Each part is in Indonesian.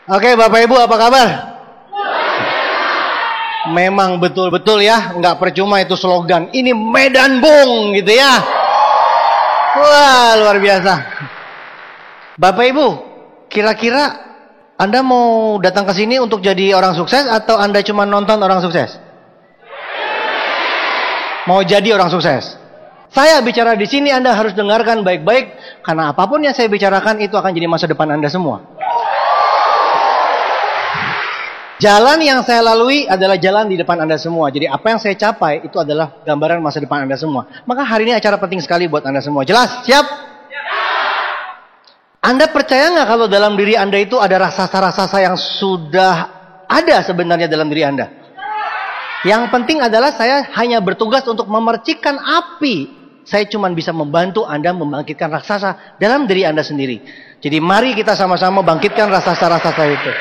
Oke, Bapak Ibu apa kabar? Memang betul-betul ya, nggak percuma itu slogan. Ini Medan Bung gitu ya. Wah, luar biasa. Bapak Ibu, kira-kira Anda mau datang ke sini untuk jadi orang sukses atau Anda cuma nonton orang sukses? Mau jadi orang sukses. Saya bicara di sini, Anda harus dengarkan baik-baik, karena apapun yang saya bicarakan itu akan jadi masa depan Anda semua. Jalan yang saya lalui adalah jalan di depan Anda semua. Jadi apa yang saya capai itu adalah gambaran masa depan Anda semua. Maka hari ini acara penting sekali buat Anda semua. Jelas? Siap? Anda percaya nggak kalau dalam diri Anda itu ada rasa-rasa yang sudah ada sebenarnya dalam diri Anda? Yang penting adalah saya hanya bertugas untuk memercikan api. Saya cuma bisa membantu Anda membangkitkan raksasa dalam diri Anda sendiri. Jadi mari kita sama-sama bangkitkan raksasa-raksasa itu.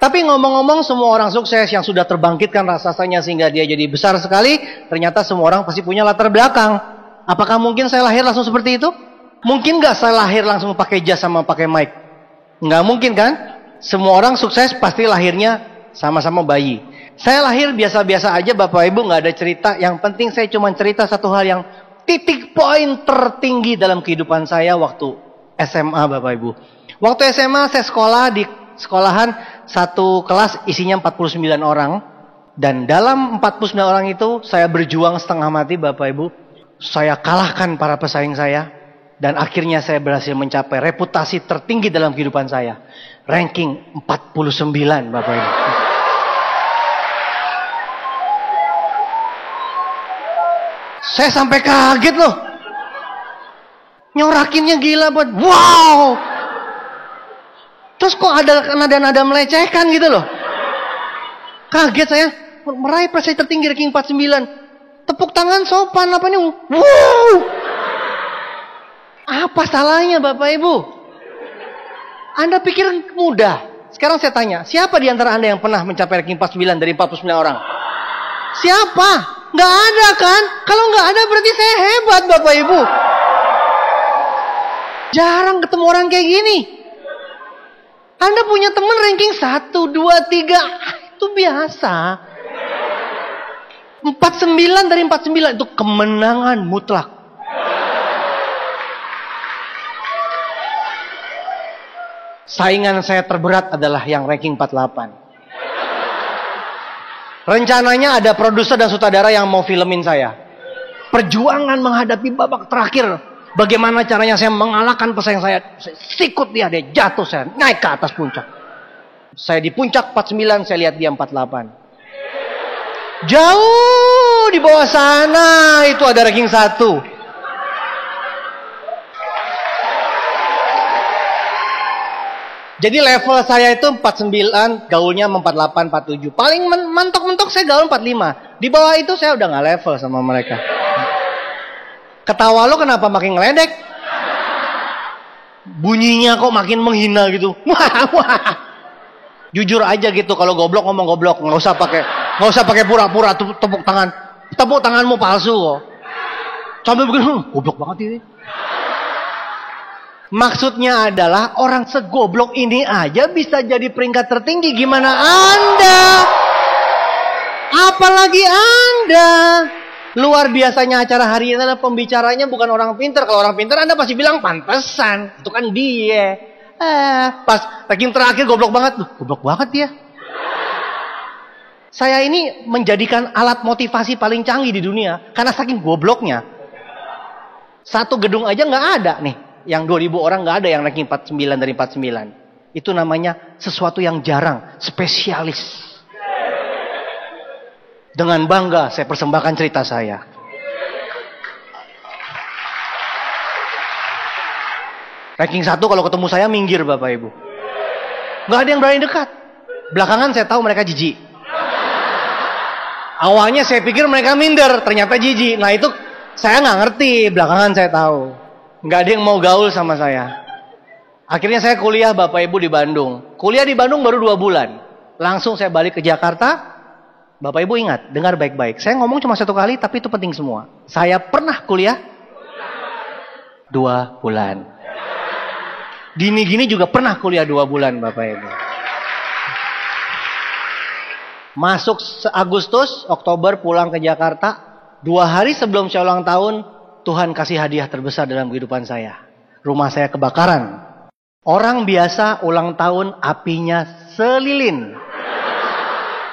Tapi ngomong-ngomong, semua orang sukses yang sudah terbangkitkan raksasanya sehingga dia jadi besar sekali, ternyata semua orang pasti punya latar belakang. Apakah mungkin saya lahir langsung seperti itu? Mungkin nggak saya lahir langsung pakai jas sama pakai mic? Nggak mungkin kan? Semua orang sukses pasti lahirnya sama-sama bayi. Saya lahir biasa-biasa aja Bapak Ibu, nggak ada cerita. Yang penting saya cuma cerita satu hal yang titik poin tertinggi dalam kehidupan saya waktu SMA Bapak Ibu. Waktu SMA saya sekolah di sekolahan satu kelas isinya 49 orang. Dan dalam 49 orang itu saya berjuang setengah mati Bapak Ibu. Saya kalahkan para pesaing saya. Dan akhirnya saya berhasil mencapai reputasi tertinggi dalam kehidupan saya. Ranking 49 Bapak Ibu. Saya sampai kaget loh. Nyorakinnya gila buat wow. Terus kok ada nada-nada melecehkan gitu loh. Kaget saya. Meraih prestasi tertinggi ranking 49. Tepuk tangan sopan apa nih? Wow. Apa salahnya Bapak Ibu? Anda pikir mudah? Sekarang saya tanya, siapa di antara Anda yang pernah mencapai ranking 49 dari 49 orang? Siapa? Nggak ada kan? Kalau nggak ada berarti saya hebat Bapak Ibu. Jarang ketemu orang kayak gini. Anda punya teman ranking 1, 2, 3. Itu biasa. 49 dari 49 itu kemenangan mutlak. Saingan saya terberat adalah yang ranking 48. Rencananya ada produser dan sutradara yang mau filmin saya. Perjuangan menghadapi babak terakhir. Bagaimana caranya saya mengalahkan pesaing saya. Saya sikut dia jatuh, saya naik ke atas puncak. Saya di puncak 49, saya lihat dia 48. Jauh di bawah sana itu ada ranking 1. Jadi level saya itu 49, gaulnya 48, 47. Paling mentok-mentok saya gaul 45. Di bawah itu saya udah gak level sama mereka. Ketawa lo kenapa makin ngeledek? Bunyinya kok makin menghina gitu. Jujur aja gitu, kalau goblok ngomong goblok, nggak usah pakai pura-pura tepuk tangan. Tepuk tanganmu palsu kok. Sampai begini, goblok banget ini. Maksudnya adalah orang segoblok ini aja bisa jadi peringkat tertinggi. Gimana Anda? Apalagi Anda? Luar biasanya acara hari ini adalah pembicaranya bukan orang pintar. Kalau orang pintar Anda pasti bilang pantesan. Itu kan dia. Pas ranking terakhir goblok banget. Goblok banget dia. Saya ini menjadikan alat motivasi paling canggih di dunia. Karena saking gobloknya. Satu gedung aja nggak ada nih. Yang 2000 orang nggak ada yang ranking 49 dari 49. Itu namanya sesuatu yang jarang. Spesialis. Dengan bangga saya persembahkan cerita saya. Ranking 1 kalau ketemu saya minggir Bapak Ibu. Nggak ada yang berani dekat. Belakangan saya tahu mereka jijik. Awalnya saya pikir mereka minder, ternyata jijik. Nah itu saya nggak ngerti, belakangan saya tahu. Nggak ada yang mau gaul sama saya. Akhirnya saya kuliah Bapak Ibu di Bandung. Kuliah di Bandung baru 2 bulan. Langsung saya balik ke Jakarta. Bapak Ibu ingat, dengar baik-baik. Saya ngomong cuma 1 kali, tapi itu penting semua. Saya pernah kuliah 2 bulan. Gini-gini juga pernah kuliah 2 bulan Bapak Ibu. Masuk Agustus, Oktober pulang ke Jakarta. 2 hari sebelum saya ulang tahun, Tuhan kasih hadiah terbesar dalam kehidupan saya. Rumah saya kebakaran. Orang biasa ulang tahun apinya selilin.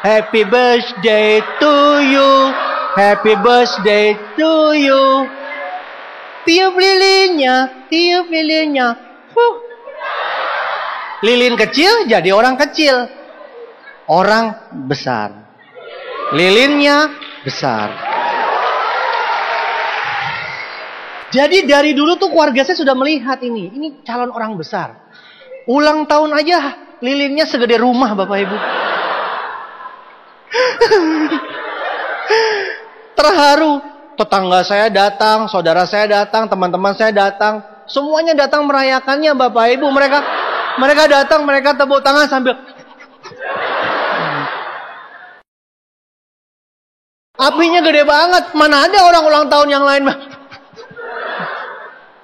Happy birthday to you. Happy birthday to you. Tiup lilinnya, tiup lilinnya. Lilin kecil jadi orang kecil. Orang besar. Lilinnya besar. Jadi dari dulu tuh keluarga saya sudah melihat ini calon orang besar. Ulang tahun aja lilinnya segede rumah Bapak Ibu. Terharu. Tetangga saya datang, saudara saya datang, teman-teman saya datang. Semuanya datang merayakannya Bapak Ibu. Mereka datang, mereka tepuk tangan sambil. Apinya gede banget. Mana ada orang ulang tahun yang lain.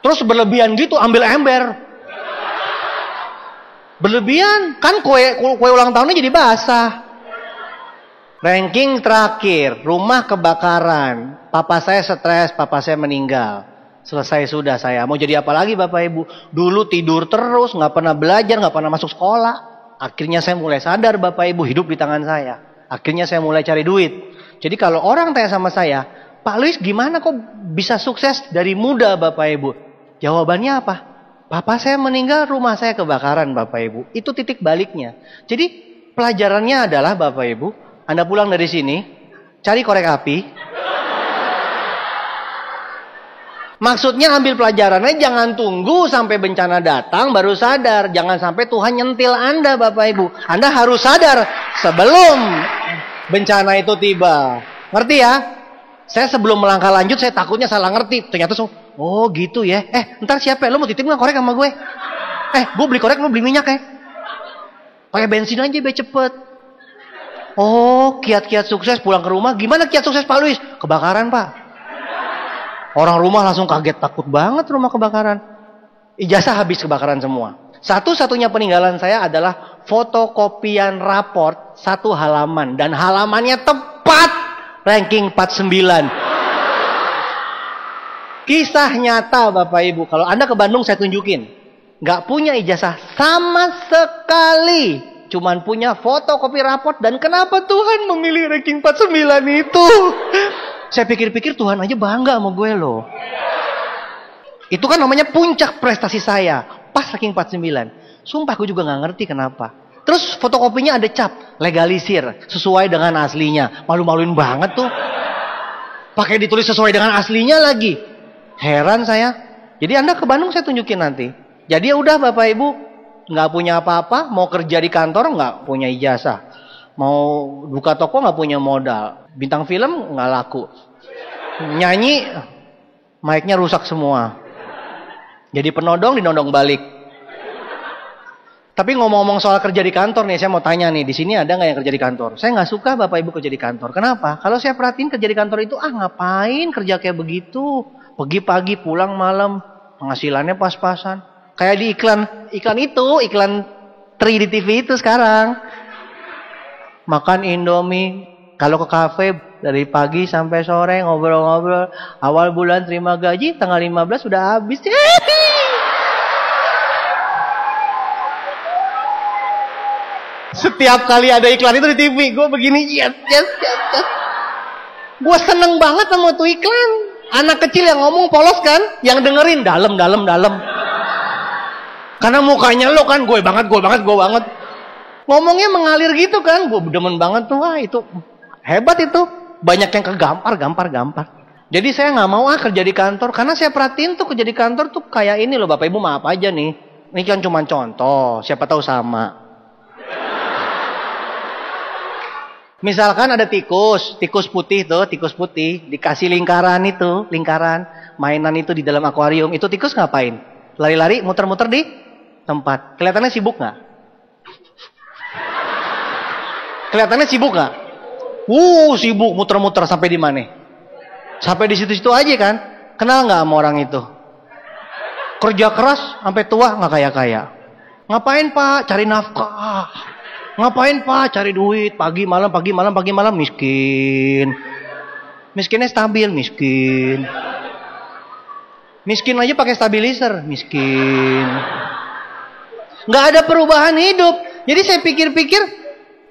Terus berlebihan gitu, ambil ember. Berlebihan, kan kue ulang tahunnya jadi basah. Ranking terakhir, rumah kebakaran. Papa saya stres, papa saya meninggal. Selesai sudah saya. Mau jadi apa lagi Bapak Ibu? Dulu tidur terus, nggak pernah belajar, nggak pernah masuk sekolah. Akhirnya saya mulai sadar Bapak Ibu, hidup di tangan saya. Akhirnya saya mulai cari duit. Jadi kalau orang tanya sama saya, Pak Luis gimana kok bisa sukses dari muda Bapak Ibu? Jawabannya apa? Papa saya meninggal, rumah saya kebakaran Bapak Ibu. Itu titik baliknya. Jadi pelajarannya adalah Bapak Ibu, Anda pulang dari sini, cari korek api. Maksudnya ambil pelajarannya, jangan tunggu sampai bencana datang baru sadar. Jangan sampai Tuhan nyentil Anda Bapak Ibu. Anda harus sadar sebelum bencana itu tiba. Ngerti ya? Saya sebelum melangkah lanjut, saya takutnya salah ngerti. Ternyata oh gitu ya. Ntar siapa? Lo mau titip nggak korek sama gue? Gue beli korek, lo beli minyak ya? Pakai bensin aja biar cepet. Oh, kiat-kiat sukses pulang ke rumah. Gimana kiat sukses Pak Luis? Kebakaran Pak. Orang rumah langsung kaget, takut banget rumah kebakaran. Ijazah habis kebakaran semua. Satu-satunya peninggalan saya adalah fotokopian raport 1 halaman. Dan halamannya tepat ranking 49. Kisah nyata Bapak Ibu. Kalau Anda ke Bandung saya tunjukin. Gak punya ijazah sama sekali. Cuman punya fotokopi raport. Dan kenapa Tuhan memilih ranking 49 itu? Saya pikir-pikir Tuhan aja bangga sama gue loh. Itu kan namanya puncak prestasi saya. Pas ranking 49. Sumpah gue juga gak ngerti kenapa. Terus fotokopinya ada cap. Legalisir. Sesuai dengan aslinya. Malu-maluin banget tuh. Pakai ditulis sesuai dengan aslinya lagi. Heran saya. Jadi Anda ke Bandung saya tunjukin nanti. Jadi ya udah Bapak Ibu. Gak punya apa-apa. Mau kerja di kantor gak punya ijazah. Mau buka toko gak punya modal. Bintang film gak laku. Nyanyi mic-nya rusak semua. Jadi penodong dinodong balik. Tapi ngomong-ngomong soal kerja di kantor nih, saya mau tanya nih, di sini ada nggak yang kerja di kantor? Saya nggak suka Bapak Ibu kerja di kantor. Kenapa? Kalau saya perhatiin kerja di kantor itu, ngapain kerja kayak begitu? Pergi pagi, pulang malam, penghasilannya pas-pasan. Kayak di iklan Tri di TV itu sekarang. Makan Indomie, kalau ke kafe dari pagi sampai sore ngobrol-ngobrol. Awal bulan terima gaji, tanggal 15 sudah habis. Setiap kali ada iklan itu di TV, gue begini, yes. Gue seneng banget sama tuh iklan. Anak kecil yang ngomong polos kan, yang dengerin dalam. Karena mukanya lo kan, gue banget. Ngomongnya mengalir gitu kan, gue demen banget tuh. Wah itu hebat itu. Banyak yang gampar. Jadi saya nggak mau kerja di kantor, karena saya perhatiin tuh kerja di kantor tuh kayak ini loh Bapak Ibu, maaf aja nih. Ini kan cuma contoh, siapa tahu sama. Misalkan ada tikus putih, dikasih lingkaran, mainan itu di dalam akuarium. Itu tikus ngapain? Lari-lari, muter-muter di tempat. Kelihatannya sibuk nggak? Sibuk, muter-muter sampai di mana? Sampai di situ-situ aja kan? Kenal nggak sama orang itu? Kerja keras sampai tua nggak kaya-kaya. Ngapain Pak? Cari nafkah. Ngapain Pak? Cari duit. Pagi malam, pagi malam, pagi malam. Miskin. Miskinnya stabil. Miskin. Miskin aja pakai stabilizer. Miskin. Nggak ada perubahan hidup. Jadi saya pikir-pikir,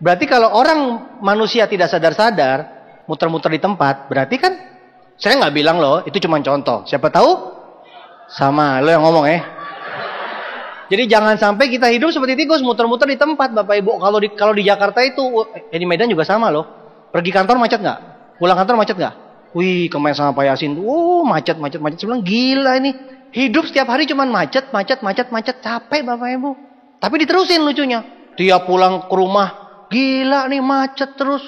berarti kalau orang manusia tidak sadar-sadar, muter-muter di tempat, berarti kan, saya nggak bilang loh, itu cuma contoh. Siapa tahu? Sama, lo yang ngomong ya. Jadi jangan sampai kita hidup seperti tikus, muter-muter di tempat, Bapak Ibu. Kalau di Jakarta itu, di Medan juga sama loh. Pergi kantor macet nggak? Pulang kantor macet nggak? Wih, kemarin sama Pak Yasin, macet. Saya bilang gila ini. Hidup setiap hari cuma macet, capek Bapak Ibu. Tapi diterusin lucunya. Dia pulang ke rumah, gila nih macet terus.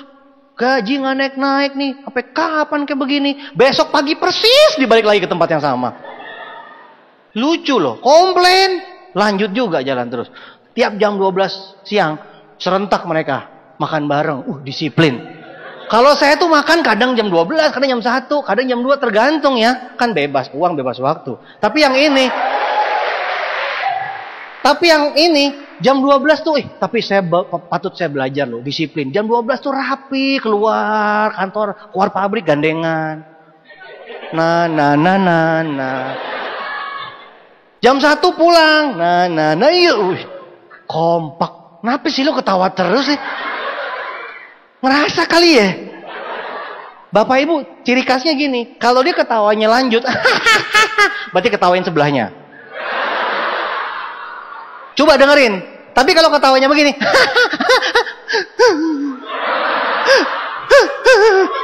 Gaji nggak naik-naik nih. Sampai kapan kayak begini? Besok pagi persis dibalik lagi ke tempat yang sama. Lucu loh, komplain. Lanjut juga jalan terus. Tiap jam 12 siang, serentak mereka makan bareng. Disiplin. Kalau saya tuh makan kadang jam 12, kadang jam 1, kadang jam 2, tergantung ya. Kan bebas uang, bebas waktu. Tapi yang ini jam 12 tuh, tapi patut saya belajar loh, disiplin. Jam 12 tuh rapi, keluar kantor, keluar pabrik gandengan. Jam 1 pulang. Iya. Kompak. Kenapa sih lo ketawa terus sih? Ngerasa kali ya? Bapak Ibu, ciri khasnya gini. Kalau dia ketawanya lanjut, berarti ketawain sebelahnya. Coba dengerin. Tapi kalau ketawanya begini,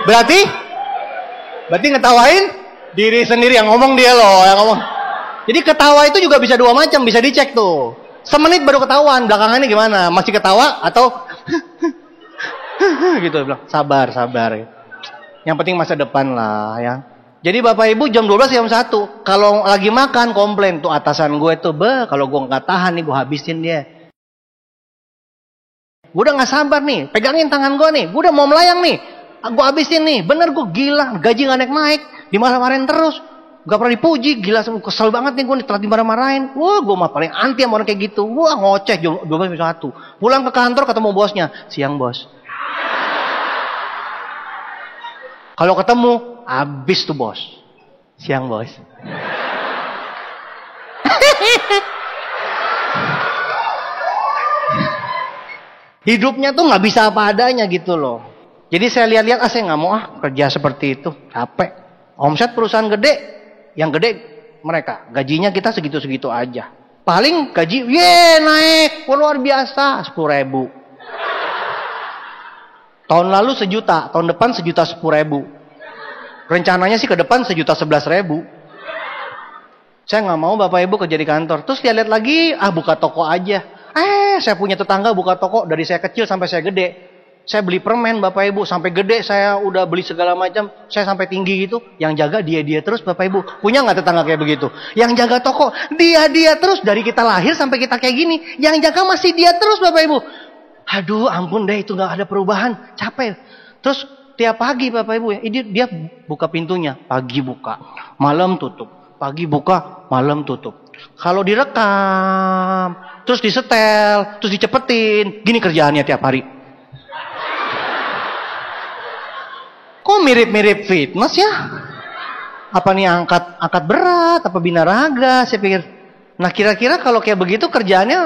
berarti ngetawain diri sendiri, yang ngomong dia loh, yang ngomong. Jadi ketawa itu juga bisa dua macam, bisa dicek tuh. Semenit baru ketahuan, belakangannya gimana? Masih ketawa atau gitu bilang, sabar. Yang penting masa depan lah ya. Jadi Bapak Ibu jam 12 jam 1, kalau lagi makan komplain tuh atasan gue tuh, kalau gue nggak tahan nih gue habisin dia. Gue udah nggak sabar nih, pegangin tangan gue nih, gue udah mau melayang nih, gue habisin nih, bener gue gila, gaji nggak naik, dimarah-marahin terus. Gak pernah dipuji, gila, kesel banget nih gue nih, telat dimarah-marahin. Gue mah paling anti sama orang kayak gitu. Ngoceh jam 12 jam 1. Pulang ke kantor ketemu bosnya, siang bos. Kalau ketemu, habis tuh bos. Siang bos. Hidupnya tuh gak bisa apa adanya gitu loh. Jadi saya lihat-lihat, saya gak mau kerja seperti itu. Capek. Omset perusahaan gede. Yang gede mereka, gajinya kita segitu-segitu aja. Paling gaji, naik, luar biasa, 10.000. Tahun lalu 1 juta, tahun depan 1.010.000. Rencananya sih ke depan 1.011.000. Saya nggak mau Bapak Ibu kerja di kantor. Terus lihat lagi, buka toko aja. Saya punya tetangga buka toko dari saya kecil sampai saya gede. Saya beli permen Bapak Ibu, sampai gede saya udah beli segala macam, saya sampai tinggi gitu. Yang jaga dia terus Bapak Ibu. Punya nggak tetangga kayak begitu? Yang jaga toko dia terus, dari kita lahir sampai kita kayak gini. Yang jaga masih dia terus Bapak Ibu. Aduh ampun deh, itu nggak ada perubahan, capek. Terus tiap pagi Bapak Ibu ya, dia buka pintunya, pagi buka, malam tutup, pagi buka, malam tutup. Kalau direkam, terus disetel, terus dicepetin, gini kerjaannya tiap hari. Kok mirip-mirip fitness ya? Apa nih angkat berat, apa binaraga? Saya pikir. Nah kira-kira kalau kayak begitu kerjaannya,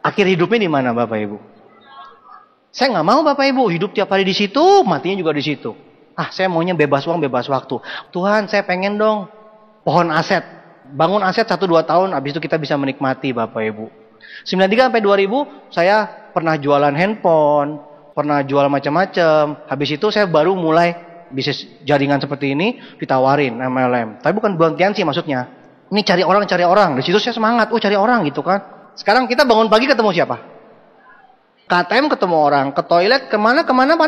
akhir hidupnya di mana Bapak Ibu? Saya nggak mau Bapak Ibu hidup tiap hari di situ, matinya juga di situ. Saya maunya bebas uang, bebas waktu. Tuhan, saya pengen dong pohon aset, bangun aset 1-2 tahun, habis itu kita bisa menikmati Bapak Ibu. 93 sampai 2000 saya pernah jualan handphone. Pernah jual macam-macam. Habis itu saya baru mulai bisnis jaringan seperti ini, ditawarin MLM. Tapi bukan bantian sih maksudnya. Ini cari orang. Di situ saya semangat, cari orang gitu kan. Sekarang kita bangun pagi ketemu siapa? Ke ATM ketemu orang, ke toilet kemana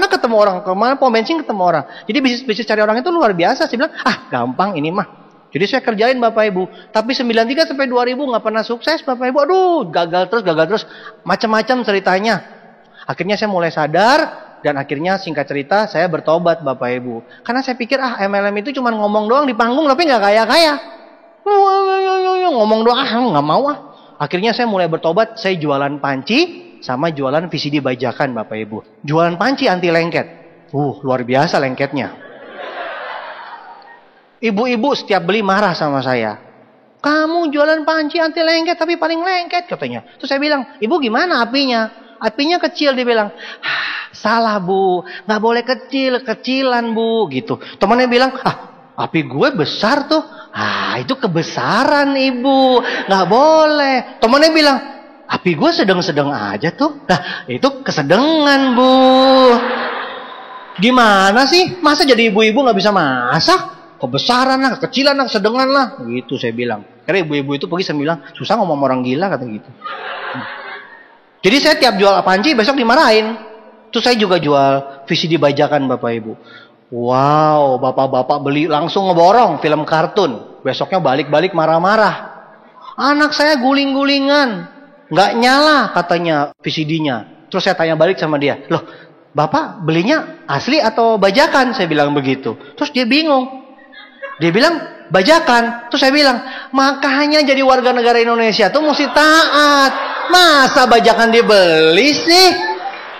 ketemu orang, kemana pom bensin ketemu orang. Jadi bisnis cari orang itu luar biasa. Saya bilang, gampang ini mah. Jadi saya kerjain Bapak Ibu. Tapi 93 sampai 2000 nggak pernah sukses Bapak Ibu. Aduh, gagal terus. Macam-macam ceritanya. Akhirnya saya mulai sadar, dan akhirnya singkat cerita saya bertobat Bapak Ibu. Karena saya pikir MLM itu cuma ngomong doang di panggung tapi nggak kaya-kaya. Ngomong doang, nggak mau ah. Akhirnya saya mulai bertobat, saya jualan panci sama jualan VCD bajakan Bapak Ibu. Jualan panci anti lengket. Luar biasa lengketnya. Ibu-ibu setiap beli marah sama saya. Kamu jualan panci anti lengket tapi paling lengket katanya. Terus saya bilang, ibu gimana apinya? Apinya kecil, dia bilang. Salah bu, nggak boleh kecil, kecilan bu, gitu. Temannya bilang, api gue besar tuh. Itu kebesaran ibu, nggak boleh. Temannya bilang, api gue sedang-sedang aja tuh. Nah, itu kesedengan bu. Gimana sih? Masa jadi ibu-ibu nggak bisa masak? Kebesaran lah, kekecilan lah, kesedengan lah. Gitu saya bilang. Karena ibu-ibu itu pergi saya bilang, susah ngomong orang gila kata gitu. Jadi saya tiap jual panci besok dimarahin. Terus saya juga jual VCD bajakan Bapak Ibu. Wow, bapak-bapak beli langsung ngeborong film kartun. Besoknya balik-balik marah-marah. Anak saya guling-gulingan. Nggak nyala katanya VCD-nya. Terus saya tanya balik sama dia. Loh, Bapak belinya asli atau bajakan? Saya bilang begitu. Terus dia bingung. Dia bilang bajakan. Terus saya bilang, makanya jadi warga negara Indonesia tuh mesti taat. Masa bajakan dibeli sih?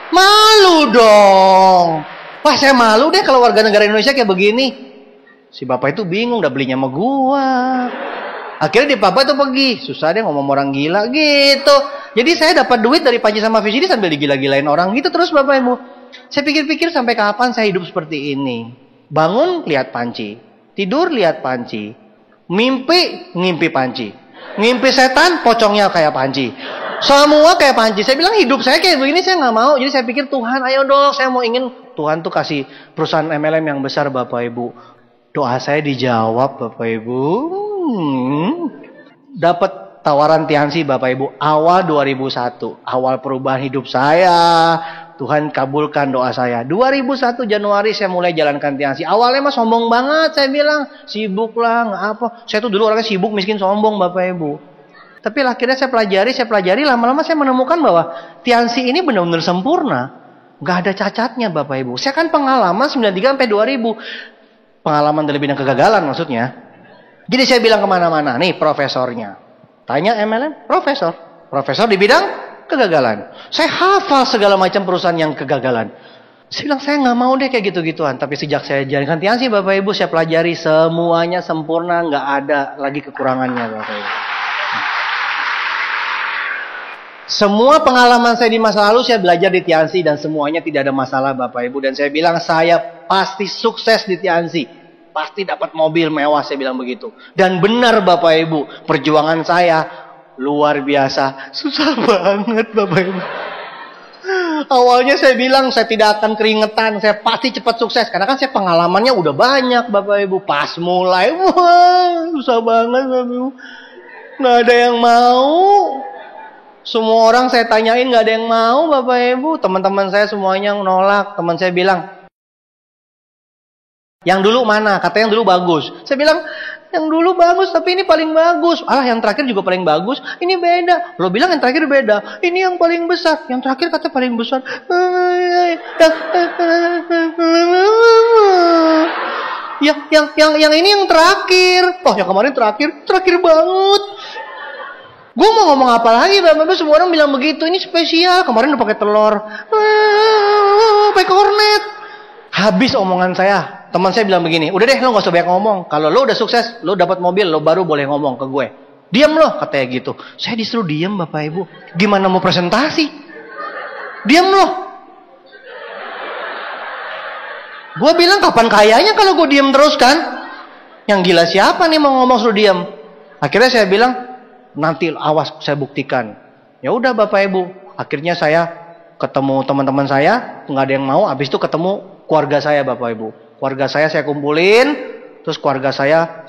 Malu dong. Wah, saya malu deh kalau warga negara Indonesia kayak begini. Si bapak itu bingung, udah belinya sama gua. Akhirnya di papa itu pergi. Susah deh ngomong orang gila gitu. Jadi saya dapat duit dari panci sama VCD sambil digila-gilain orang gitu terus Bapak Ibu. Saya pikir-pikir sampai kapan saya hidup seperti ini. Bangun lihat panci, tidur lihat panci, mimpi ngimpi panci, ngimpi setan pocongnya kayak panci, semua kayak panci. Saya bilang hidup saya kayak begini saya nggak mau. Jadi saya pikir Tuhan ayo dong, saya mau ingin Tuhan tuh kasih perusahaan MLM yang besar Bapak Ibu. Doa saya dijawab Bapak Ibu. Dapat tawaran Tiansi Bapak Ibu awal 2001, awal perubahan hidup saya. Tuhan kabulkan doa saya. 2001 Januari saya mulai jalankan Tiansi. Awalnya mah sombong banget, saya bilang sibuk lah, nggak apa. Saya tuh dulu orangnya sibuk, miskin, sombong Bapak Ibu. Tapi akhirnya saya pelajari, lama-lama saya menemukan bahwa Tiansi ini benar-benar sempurna, nggak ada cacatnya Bapak Ibu. Saya kan pengalaman 93 sampai 2000, pengalaman dari bidang kegagalan maksudnya. Jadi saya bilang kemana-mana, nih profesornya, tanya MLM, profesor di bidang kegagalan. Saya hafal segala macam perusahaan yang kegagalan. Saya bilang saya nggak mau deh kayak gitu-gituan. Tapi sejak saya jalankan Tiansi Bapak Ibu, saya pelajari semuanya sempurna, nggak ada lagi kekurangannya Bapak Ibu. Semua pengalaman saya di masa lalu saya belajar di Tiansi dan semuanya tidak ada masalah Bapak Ibu. Dan saya bilang saya pasti sukses di Tiansi. Pasti dapat mobil mewah, saya bilang begitu. Dan benar Bapak Ibu, perjuangan saya luar biasa. Susah banget Bapak Ibu. Awalnya saya bilang saya tidak akan keringetan, saya pasti cepat sukses. Karena kan saya pengalamannya udah banyak Bapak Ibu. Pas mulai, wah susah banget Bapak Ibu. Nggak ada yang mau. Semua orang saya tanyain nggak ada yang mau Bapak Ibu. Teman-teman saya semuanya nolak. Teman saya bilang, yang dulu mana? Katanya yang dulu bagus. Saya bilang, yang dulu bagus tapi ini paling bagus. Yang terakhir juga paling bagus. Ini beda. Lo bilang yang terakhir beda. Ini yang paling besar. Yang terakhir kata paling besar. Yang ini yang terakhir. Yang kemarin terakhir banget. Gue mau ngomong apa lagi Bapak Ibu, semua orang bilang begitu. Ini spesial. Kemarin udah pakai telur. Pakai kornet. Habis omongan saya. Teman saya bilang begini, udah deh lo gak usah banyak ngomong. Kalau lo udah sukses, lo dapat mobil, lo baru boleh ngomong ke gue. Diam lo, katanya gitu. Saya disuruh diam Bapak Ibu. Gimana mau presentasi? Diam lo. Gue bilang kapan kayanya kalau gue diam terus kan? Yang gila siapa nih mau ngomong suruh diam? Akhirnya saya bilang, nanti awas saya buktikan. Ya udah Bapak Ibu. Akhirnya saya ketemu teman-teman saya, nggak ada yang mau. Habis itu ketemu keluarga saya Bapak Ibu. Keluarga saya kumpulin, terus keluarga saya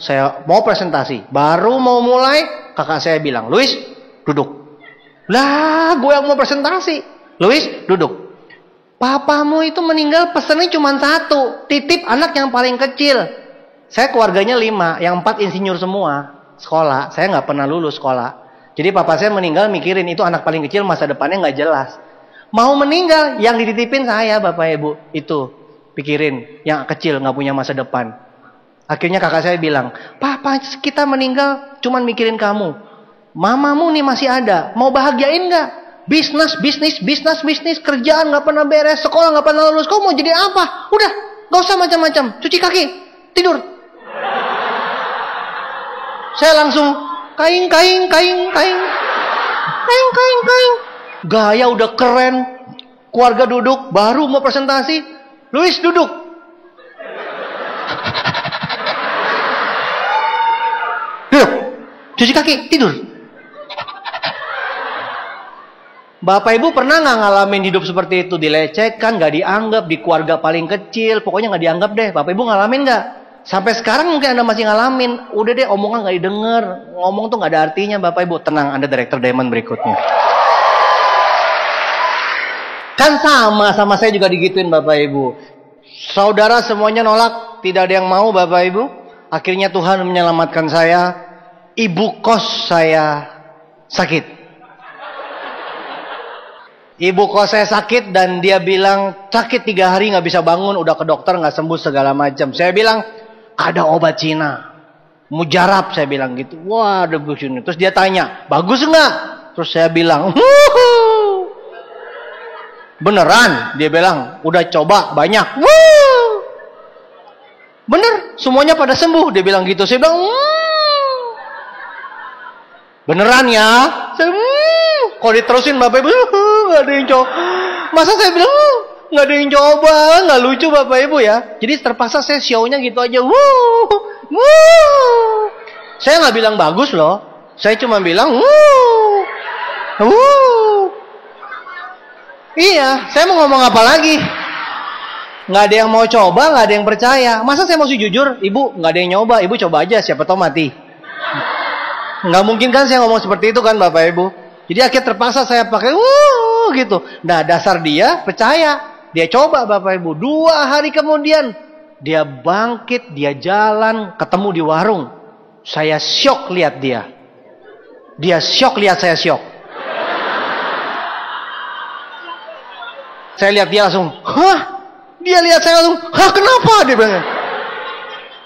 mau presentasi. Baru mau mulai, kakak saya bilang, Luis, duduk. Lah, gue yang mau presentasi. Luis, duduk. Papamu itu meninggal pesannya cuma satu, titip anak yang paling kecil. Saya keluarganya 5, yang 4 insinyur semua. Sekolah, saya nggak pernah lulus sekolah. Jadi papa saya meninggal mikirin itu anak paling kecil masa depannya nggak jelas. Mau meninggal, yang dititipin saya Bapak Ibu, itu. Pikirin, yang kecil nggak punya masa depan. Akhirnya kakak saya bilang, papa kita meninggal cuman mikirin kamu. Mamamu nih masih ada, mau bahagiain gak? Bisnis, kerjaan gak pernah beres, sekolah gak pernah lulus, kamu mau jadi apa? Udah, gak usah macam-macam, cuci kaki, tidur. Saya langsung, kaing. Gaya udah keren, keluarga duduk, baru mau presentasi, Luis duduk. Cuci kaki, tidur. Bapak Ibu pernah nggak ngalamin hidup seperti itu? Dilecehkan, nggak dianggap, di keluarga paling kecil, pokoknya nggak dianggap deh. Bapak Ibu ngalamin nggak? Sampai sekarang mungkin Anda masih ngalamin. Udah deh, omongan nggak didengar, ngomong tuh nggak ada artinya. Bapak Ibu tenang, Anda Direktur Diamond berikutnya. Kan sama saya juga digituin Bapak Ibu. Saudara semuanya nolak, tidak ada yang mau Bapak Ibu. Akhirnya Tuhan menyelamatkan saya. Ibu kos saya sakit. Ibu kos saya sakit dan dia bilang sakit 3 hari nggak bisa bangun, udah ke dokter nggak sembuh segala macam. Saya bilang ada obat Cina, mujarab saya bilang gitu. Wah ada ini. Terus dia tanya bagus nggak? Terus saya bilang beneran? Dia bilang udah coba banyak. Bener semuanya pada sembuh. Dia bilang gitu. Saya bilang beneran ya? Kalau diterusin Bapak Ibu nggak ada yang coba. Masa saya bilang nggak ada yang coba, nggak lucu Bapak Ibu ya. Jadi terpaksa saya show-nya gitu aja. Saya nggak bilang bagus loh. Saya cuma bilang iya, saya mau ngomong apa lagi? Nggak ada yang mau coba, nggak ada yang percaya. Masa saya mesti jujur, Ibu nggak ada yang nyoba, Ibu coba aja, siapa tahu mati. Nggak mungkin kan saya ngomong seperti itu kan Bapak Ibu. Jadi akhirnya terpaksa saya pakai gitu. Nah dasar dia percaya. Dia coba Bapak Ibu. 2 hari kemudian dia bangkit, dia jalan, ketemu di warung. Saya syok lihat dia. Dia syok lihat saya syok. Saya lihat dia langsung, dia lihat saya langsung, kenapa? Dia bilang.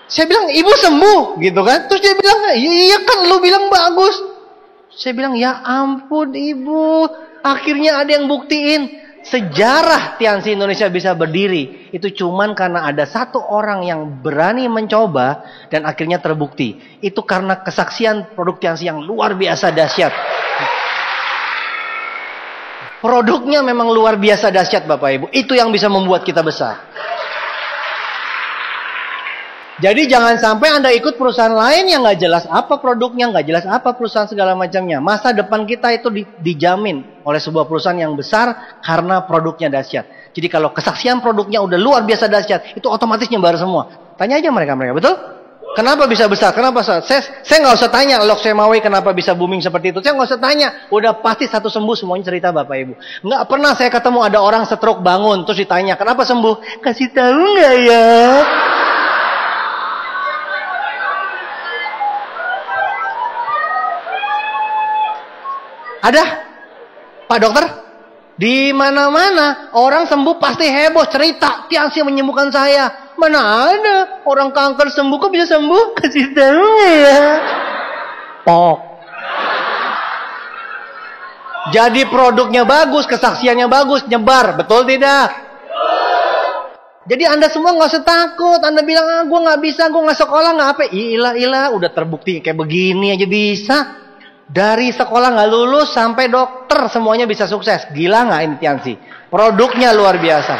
Saya bilang, ibu sembuh, gitu kan? Terus dia bilang, iya kan, lu bilang bagus. Saya bilang, ya ampun ibu, akhirnya ada yang buktiin. Sejarah Tiansi Indonesia bisa berdiri, itu cuman karena ada 1 orang yang berani mencoba, dan akhirnya terbukti. Itu karena kesaksian produk Tiansi yang luar biasa dahsyat. Produknya memang luar biasa dahsyat Bapak Ibu. Itu yang bisa membuat kita besar. Jadi jangan sampai Anda ikut perusahaan lain yang nggak jelas apa produknya, nggak jelas apa perusahaan segala macamnya. Masa depan kita itu dijamin oleh sebuah perusahaan yang besar karena produknya dahsyat. Jadi kalau kesaksian produknya udah luar biasa dahsyat, itu otomatis nyebar semua. Tanya aja mereka, betul? Kenapa bisa besar? Kenapa? Saya nggak usah tanya Lok Semawi kenapa bisa booming seperti itu. Saya nggak usah tanya. Udah pasti satu sembuh semuanya cerita Bapak Ibu. Nggak pernah saya ketemu ada orang stroke bangun terus ditanya kenapa sembuh? Kasih tahu nggak ya? Ada, Pak Dokter? Di mana-mana orang sembuh pasti heboh cerita. Tiansi menyembuhkan saya. Mana ada orang kanker sembuh kok bisa sembuh? Kasih tahu ya. Pok. Jadi produknya bagus, kesaksiannya bagus, nyebar, betul tidak? Jadi Anda semua nggak usah takut. Anda bilang gue nggak bisa, gue nggak sekolah nggak apa. Ilah, udah terbukti kayak begini aja bisa. Dari sekolah nggak lulus sampai dokter semuanya bisa sukses. Gila nggak ini Tiansi? Produknya luar biasa.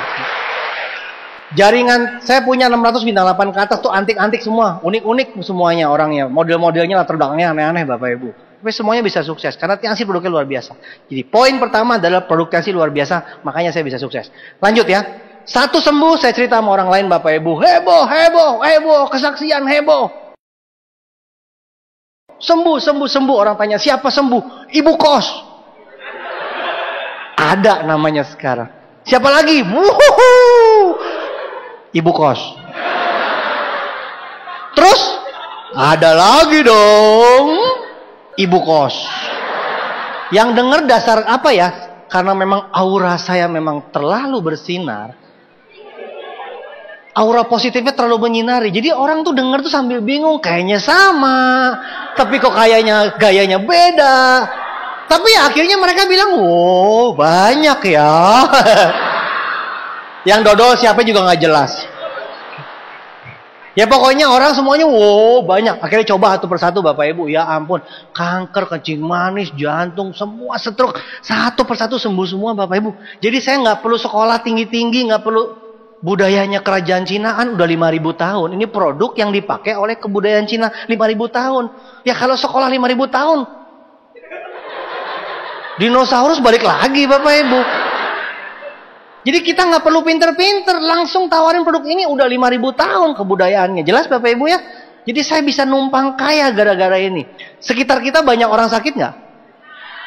Jaringan saya punya 600 bintang 8 ke atas tuh antik-antik semua, unik-unik semuanya orangnya. Model-modelnya latar belakangnya aneh-aneh Bapak Ibu. Tapi semuanya bisa sukses karena Tiansi produknya luar biasa. Jadi poin pertama adalah produk Tiansi luar biasa, makanya saya bisa sukses. Lanjut ya. 1 sembuh saya cerita sama orang lain Bapak Ibu. Heboh, kesaksian heboh. Sembuh. Orang tanya, siapa sembuh? Ibu kos. Ada namanya sekarang. Siapa lagi? Ibu kos. Terus? Ada lagi dong. Ibu kos. Yang dengar dasar apa ya? Karena memang aura saya memang terlalu bersinar. Aura positifnya terlalu menyinari. Jadi orang tuh denger tuh sambil bingung. Kayaknya sama. Tapi kok kayaknya gayanya beda. Tapi akhirnya mereka bilang, wow banyak ya. Yang dodol siapa juga gak jelas. Ya pokoknya orang semuanya wow banyak. Akhirnya coba satu persatu Bapak Ibu. Ya ampun. Kanker, kencing manis, jantung, semua stroke. Satu persatu sembuh semua Bapak Ibu. Jadi saya gak perlu sekolah tinggi-tinggi. Gak perlu budayanya kerajaan Cinaan. Udah 5.000 tahun. Ini produk yang dipakai oleh kebudayaan Cina 5.000 tahun. Ya kalau sekolah 5.000 tahun. Dinosaurus balik lagi Bapak Ibu. Jadi kita nggak perlu pinter-pinter, langsung tawarin produk ini udah 5.000 tahun kebudayaannya. Jelas Bapak Ibu ya? Jadi saya bisa numpang kaya gara-gara ini. Sekitar kita banyak orang sakit nggak?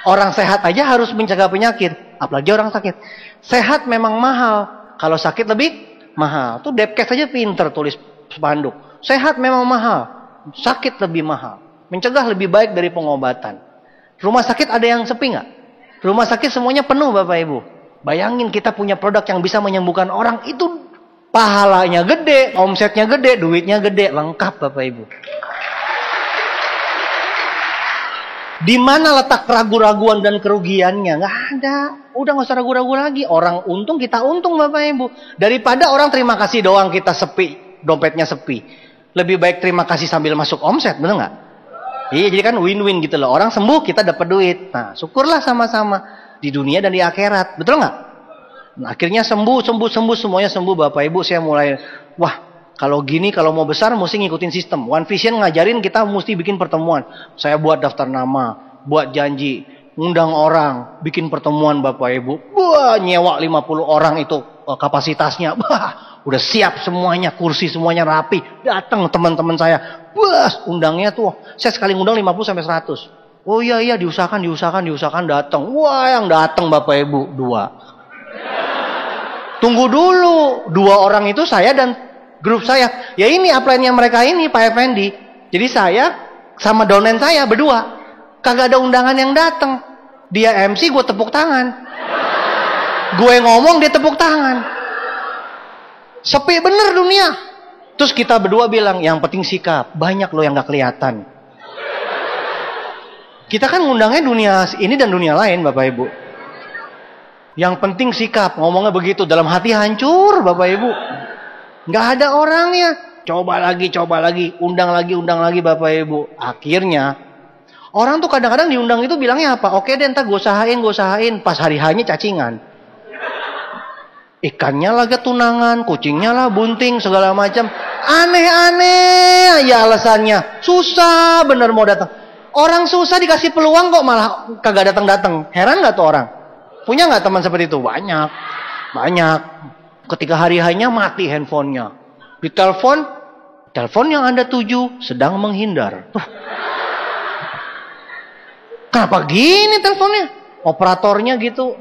Orang sehat aja harus mencegah penyakit, apalagi orang sakit. Sehat memang mahal, kalau sakit lebih mahal. Tuh Depkes aja pinter tulis spanduk. Sehat memang mahal, sakit lebih mahal. Mencegah lebih baik dari pengobatan. Rumah sakit ada yang sepi nggak? Rumah sakit semuanya penuh Bapak Ibu. Bayangin kita punya produk yang bisa menyembuhkan orang, itu pahalanya gede, omsetnya gede, duitnya gede, lengkap Bapak Ibu. Di mana letak ragu-raguan dan kerugiannya? Nggak ada. Udah nggak usah ragu-ragu lagi. Orang untung, kita untung Bapak Ibu. Daripada orang terima kasih doang kita sepi, dompetnya sepi. Lebih baik terima kasih sambil masuk omset, bener nggak? Iya, jadi kan win-win gitu loh. Orang sembuh, kita dapat duit. Nah, syukurlah sama-sama. Di dunia dan di akhirat. Betul nggak? Nah, akhirnya sembuh, semuanya sembuh Bapak Ibu. Saya mulai, wah kalau gini, kalau mau besar mesti ngikutin sistem. One Vision ngajarin kita mesti bikin pertemuan. Saya buat daftar nama, buat janji, ngundang orang, bikin pertemuan Bapak Ibu. Wah, nyewa 50 orang itu kapasitasnya. Wah, udah siap semuanya, kursi semuanya rapi. Datang teman-teman saya. Wah, undangnya tuh, saya sekali ngundang 50 sampai 100. Oh iya diusahakan datang. Wah, yang datang Bapak Ibu 2. Tunggu dulu, 2 orang itu saya dan grup saya. Ya ini upline-nya mereka ini Pak Effendi. Jadi saya sama downline saya berdua. Kagak ada undangan yang datang. Dia MC, gue tepuk tangan. Gue ngomong, dia tepuk tangan. Sepi bener dunia. Terus kita berdua bilang, yang penting sikap. Banyak loh yang gak kelihatan. Kita kan ngundangnya dunia ini dan dunia lain Bapak Ibu. Yang penting sikap. Ngomongnya begitu. Dalam hati hancur Bapak Ibu. Nggak ada orangnya. Coba lagi. Undang lagi Bapak Ibu. Akhirnya. Orang tuh kadang-kadang diundang itu bilangnya apa? Oke deh ntar gue usahain. Pas hari hanya cacingan. Ikannya lagi tunangan. Kucingnya lah bunting. Segala macam. Aneh-aneh ya alasannya. Susah bener mau datang. Orang susah dikasih peluang kok malah kagak datang-datang. Heran nggak tuh orang? Punya nggak teman seperti itu? Banyak. Ketika hari hanya mati handphonenya. Ditelepon yang Anda tuju sedang menghindar. Kenapa gini teleponnya? Operatornya gitu.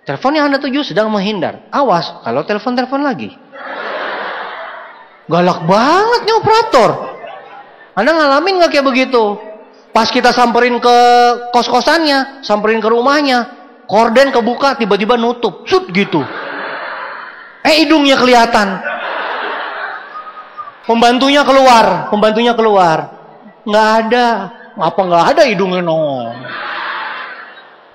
Telepon yang Anda tuju sedang menghindar. Awas kalau telepon lagi. Galak banget nih operator. Anda ngalamin nggak kayak begitu? Pas kita samperin ke kos-kosannya, samperin ke rumahnya, korden kebuka, tiba-tiba nutup, sut gitu. Hidungnya kelihatan. Pembantunya keluar. Nggak ada. Apa nggak ada hidungnya no?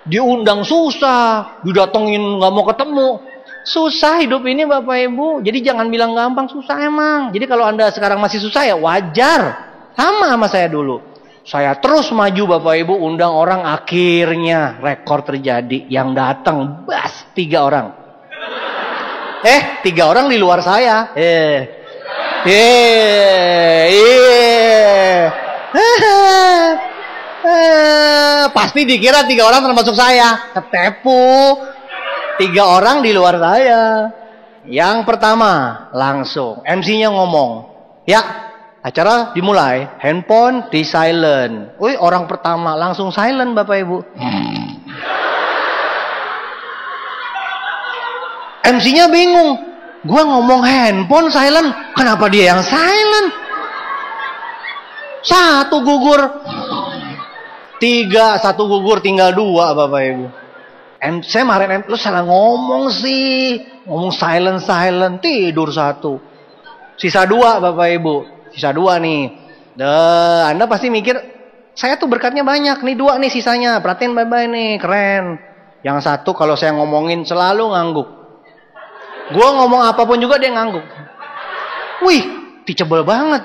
Diundang susah, didatengin nggak mau ketemu. Susah hidup ini Bapak Ibu. Jadi jangan bilang gampang, susah emang. Jadi kalau Anda sekarang masih susah ya wajar. Sama saya dulu. Saya terus maju Bapak Ibu, undang orang, akhirnya rekor terjadi. Yang datang 3 orang. 3 orang di luar saya. Pasti dikira 3 orang termasuk saya. Ketepu. 3 orang di luar saya. Yang pertama langsung MC-nya ngomong, ya acara dimulai, handphone di silent. Wih, orang pertama langsung silent Bapak Ibu. MC-nya bingung. Gua ngomong handphone silent, kenapa dia yang silent? 1 gugur. 3, 1 gugur, tinggal 2 Bapak Ibu. Saya kemarin lu salah ngomong sih. Ngomong silent, tidur 1. Sisa 2 Bapak Ibu. Sisa 2 nih. Anda pasti mikir, saya tuh berkatnya banyak. Nih 2 nih sisanya. Perhatiin baik-baik nih. Keren. Yang satu kalau saya ngomongin selalu ngangguk. Gue ngomong apapun juga dia ngangguk. Wih, teachable banget.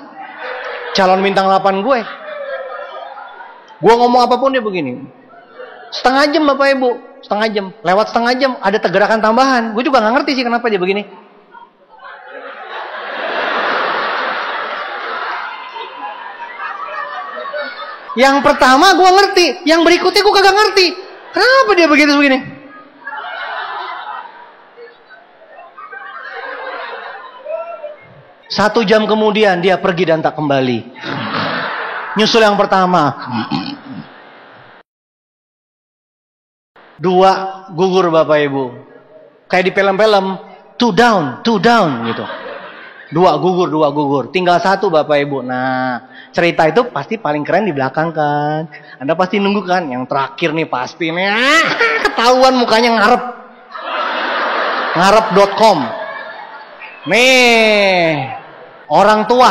Calon bintang 8 gue. Gue ngomong apapun dia begini. Setengah jam Bapak Ibu. Setengah jam. Lewat setengah jam ada tegerakan tambahan. Gue juga gak ngerti sih kenapa dia begini. Yang pertama gue ngerti, yang berikutnya gue kagak ngerti. Kenapa dia begitu begini? Satu jam kemudian dia pergi dan tak kembali. Nyusul yang pertama. 2 gugur Bapak Ibu. Kayak di film-film, 2 down gitu. 2 gugur. Tinggal 1 Bapak Ibu. Nah, cerita itu pasti paling keren di belakang kan. Anda pasti nunggu kan. Yang terakhir nih pasti nih. Ketahuan mukanya ngarep. Ngarep.com. Nih. Orang tua.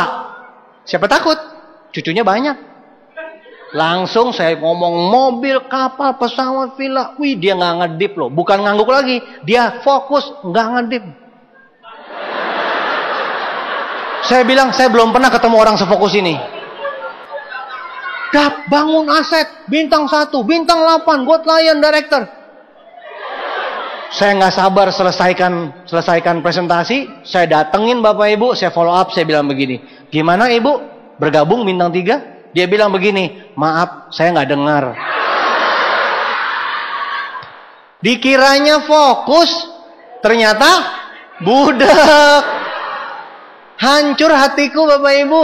Siapa takut? Cucunya banyak. Langsung saya ngomong mobil, kapal, pesawat, villa. Wih, dia nggak ngedip loh. Bukan ngangguk lagi. Dia fokus, nggak ngedip. Saya bilang, saya belum pernah ketemu orang sefokus ini. Bangun aset, bintang 1, bintang 8, God Lion Director. Saya nggak sabar selesaikan presentasi. Saya datengin Bapak Ibu, saya follow up, saya bilang begini. Gimana Ibu? Bergabung bintang 3? Dia bilang begini, maaf, saya nggak dengar. Dikiranya fokus, ternyata budak. Hancur hatiku Bapak Ibu.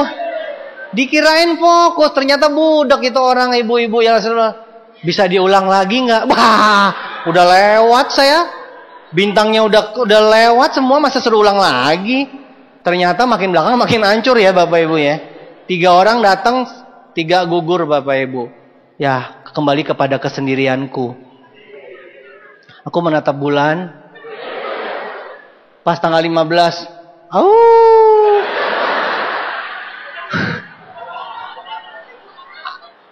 Dikirain fokus, ternyata budak itu orang ibu-ibu yang bisa diulang lagi nggak? Wah, udah lewat saya. Bintangnya udah lewat semua, masa suruh ulang lagi? Ternyata makin belakang makin hancur ya Bapak Ibu ya. 3 orang datang, 3 gugur Bapak Ibu. Ya, kembali kepada kesendirianku. Aku menatap bulan. Pas tanggal 15.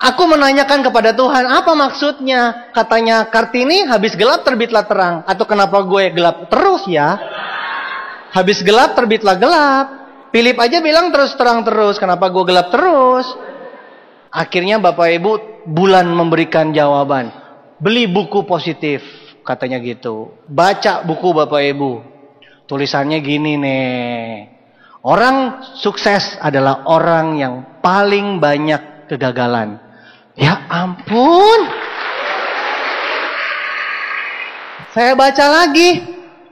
Aku menanyakan kepada Tuhan, apa maksudnya? Katanya Kartini habis gelap terbitlah terang. Atau kenapa gue gelap terus ya? Habis gelap terbitlah gelap. Philip aja bilang terus terang terus. Kenapa gue gelap terus? Akhirnya Bapak Ibu, bulan memberikan jawaban. Beli buku positif, katanya gitu. Baca buku Bapak Ibu. Tulisannya gini nih. Orang sukses adalah orang yang paling banyak kegagalan. Ya ampun. Saya baca lagi.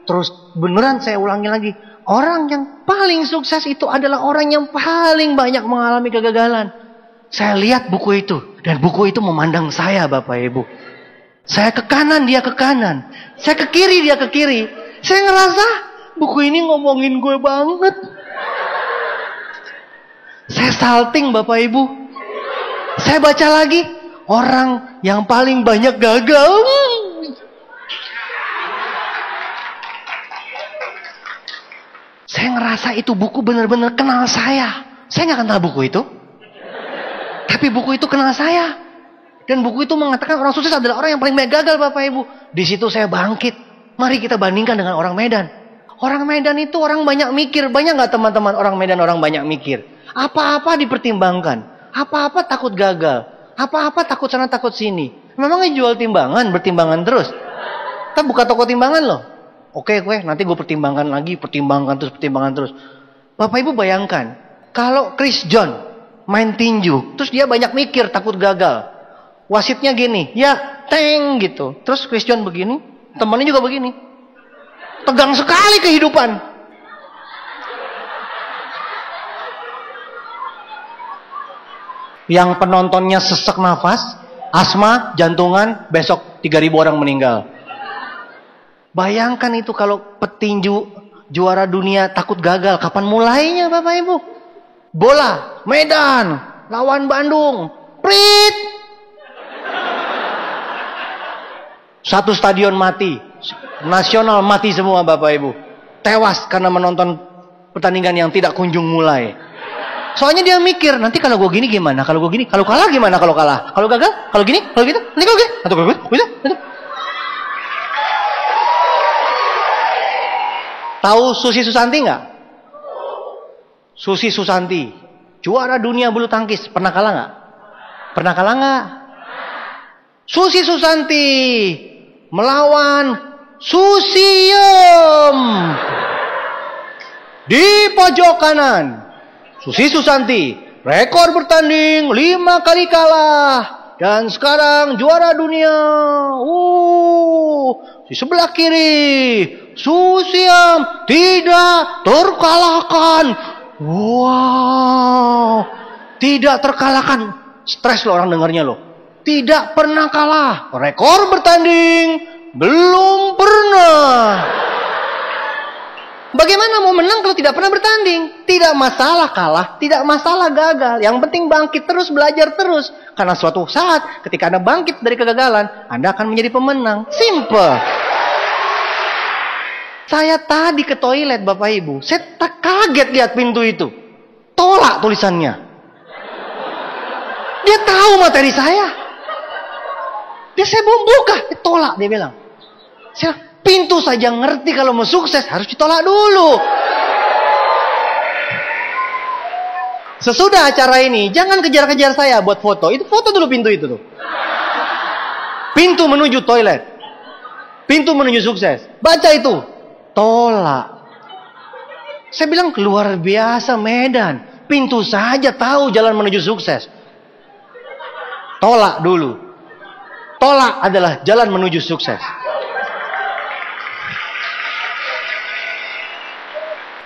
Terus beneran saya ulangi lagi. Orang yang paling sukses itu adalah orang yang paling banyak mengalami kegagalan. Saya lihat buku itu. Dan buku itu memandang saya Bapak Ibu. Saya ke kanan, dia ke kanan. Saya ke kiri, dia ke kiri. Saya ngerasa buku ini ngomongin gue banget. Saya salting Bapak Ibu. Saya baca lagi, orang yang paling banyak gagal. Saya ngerasa itu buku benar-benar kenal saya. Saya nggak kenal buku itu. Tapi buku itu kenal saya. Dan buku itu mengatakan orang sukses adalah orang yang paling banyak gagal Bapak Ibu. Di situ saya bangkit. Mari kita bandingkan dengan orang Medan. Orang Medan itu orang banyak mikir. Banyak nggak teman-teman orang Medan orang banyak mikir? Apa-apa dipertimbangkan. Apa-apa takut gagal. Apa-apa takut sana takut sini. Memangnya jual timbangan, bertimbangan terus. Kita buka toko timbangan loh. Oke, nanti gue pertimbangkan lagi, pertimbangkan terus. Bapak Ibu bayangkan, kalau Chris John main tinju, terus dia banyak mikir, takut gagal. Wasitnya gini, ya teng gitu. Terus Chris John begini, temannya juga begini. Tegang sekali kehidupan. Yang penontonnya sesak nafas, asma, jantungan, besok 3.000 orang meninggal. Bayangkan itu kalau petinju juara dunia takut gagal, kapan mulainya Bapak Ibu? Bola, Medan, lawan Bandung, prit. Satu stadion mati, nasional mati semua Bapak Ibu. Tewas karena menonton pertandingan yang tidak kunjung mulai. Soalnya dia mikir, nanti kalau gue gini gimana? Kalau gue gini, kalau kalah gimana? Kalau kalah, kalau gagal, kalau gini, kalau gitu, nanti kalau gini, atau kalau gitu. Tahu Susi Susanti nggak? Susi Susanti, juara dunia bulu tangkis, pernah kalah nggak? Pernah kalah nggak? Susi Susanti melawan Susiem di pojok kanan. Susi Susanti, rekor bertanding 5 kali kalah. Dan sekarang juara dunia. Di sebelah kiri, Susiem tidak terkalahkan. Wow. Tidak terkalahkan. Stres loh orang dengarnya loh. Tidak pernah kalah. Rekor bertanding belum pernah. Bagaimana mau menang kalau tidak pernah bertanding? Tidak masalah kalah, tidak masalah gagal. Yang penting bangkit terus, belajar terus. Karena suatu saat ketika Anda bangkit dari kegagalan, Anda akan menjadi pemenang. Simple. Saya tadi ke toilet Bapak Ibu, saya kaget lihat pintu itu. Tolak tulisannya. Dia tahu materi saya. Saya belum buka, dia tolak, dia bilang. Saya pintu saja ngerti kalau mau sukses harus ditolak dulu. Sesudah acara ini, jangan kejar-kejar saya buat foto. Itu foto dulu pintu itu tuh. Pintu menuju toilet. Pintu menuju sukses. Baca itu. Tolak. Saya bilang luar biasa Medan. Pintu saja tahu jalan menuju sukses. Tolak dulu. Tolak adalah jalan menuju sukses.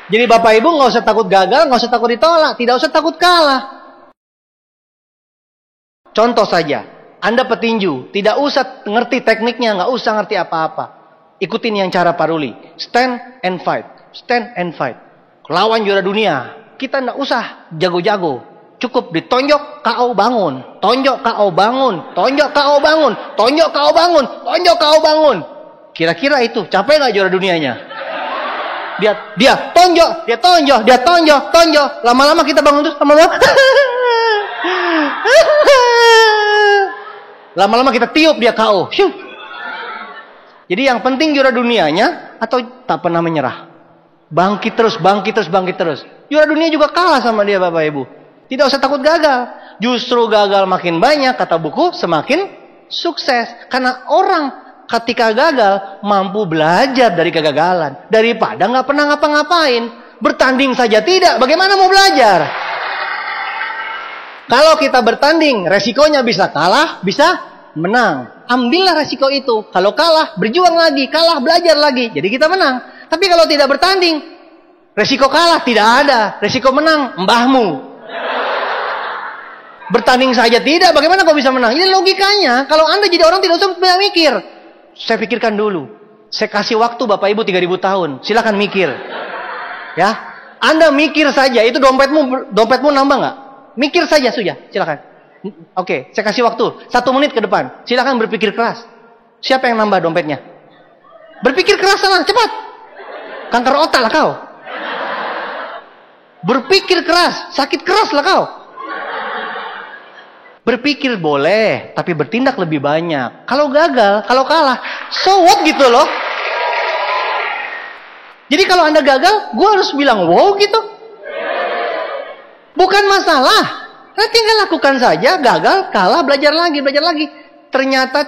Jadi Bapak Ibu nggak usah takut gagal, nggak usah takut ditolak, tidak usah takut kalah. Contoh saja, Anda petinju, tidak usah ngerti tekniknya, nggak usah ngerti apa-apa. Ikutin yang cara Pak Ruli, stand and fight, stand and fight. Lawan juara dunia, kita nggak usah jago-jago, cukup ditonjok KO bangun, tonjok KO bangun, tonjok KO bangun, tonjok KO bangun, tonjok KO bangun. Kira-kira itu capek nggak juara dunianya? Dia tonjok, dia tonjok, dia tonjok, tonjok. Lama-lama kita bangun terus, lama-lama kita tiup dia KO. Jadi yang penting juara dunianya atau tak pernah menyerah. Bangkit terus, bangkit terus, bangkit terus. Juara dunia juga kalah sama dia Bapak Ibu. Tidak usah takut gagal. Justru gagal makin banyak, kata buku, semakin sukses. Karena orang ketika gagal, mampu belajar dari kegagalan. Daripada nggak pernah ngapa-ngapain. Bertanding saja tidak, bagaimana mau belajar? Kalau kita bertanding, resikonya bisa kalah, bisa menang. Ambillah resiko itu. Kalau kalah, berjuang lagi. Kalah, belajar lagi. Jadi kita menang. Tapi kalau tidak bertanding, resiko kalah tidak ada. Resiko menang, mbahmu. Bertanding saja tidak, bagaimana kau bisa menang? Ini logikanya. Kalau Anda jadi orang tidak usah banyak mikir. Saya pikirkan dulu. Saya kasih waktu Bapak Ibu 3000 tahun. Silakan mikir. Ya. Anda mikir saja. Itu dompetmu nambah nggak? Mikir saja sudah. Silakan. Oke, saya kasih waktu 1 menit ke depan. Silakan berpikir keras. Siapa yang nambah dompetnya? Berpikir keras sana, cepat. Kanker otak lah kau. Berpikir keras, sakit keras lah kau. Berpikir boleh, tapi bertindak lebih banyak. Kalau gagal, kalau kalah, so what gitu loh. Jadi kalau Anda gagal, gue harus bilang wow gitu. Bukan masalah. Nah, tinggal lakukan saja, gagal, kalah, belajar lagi, belajar lagi. Ternyata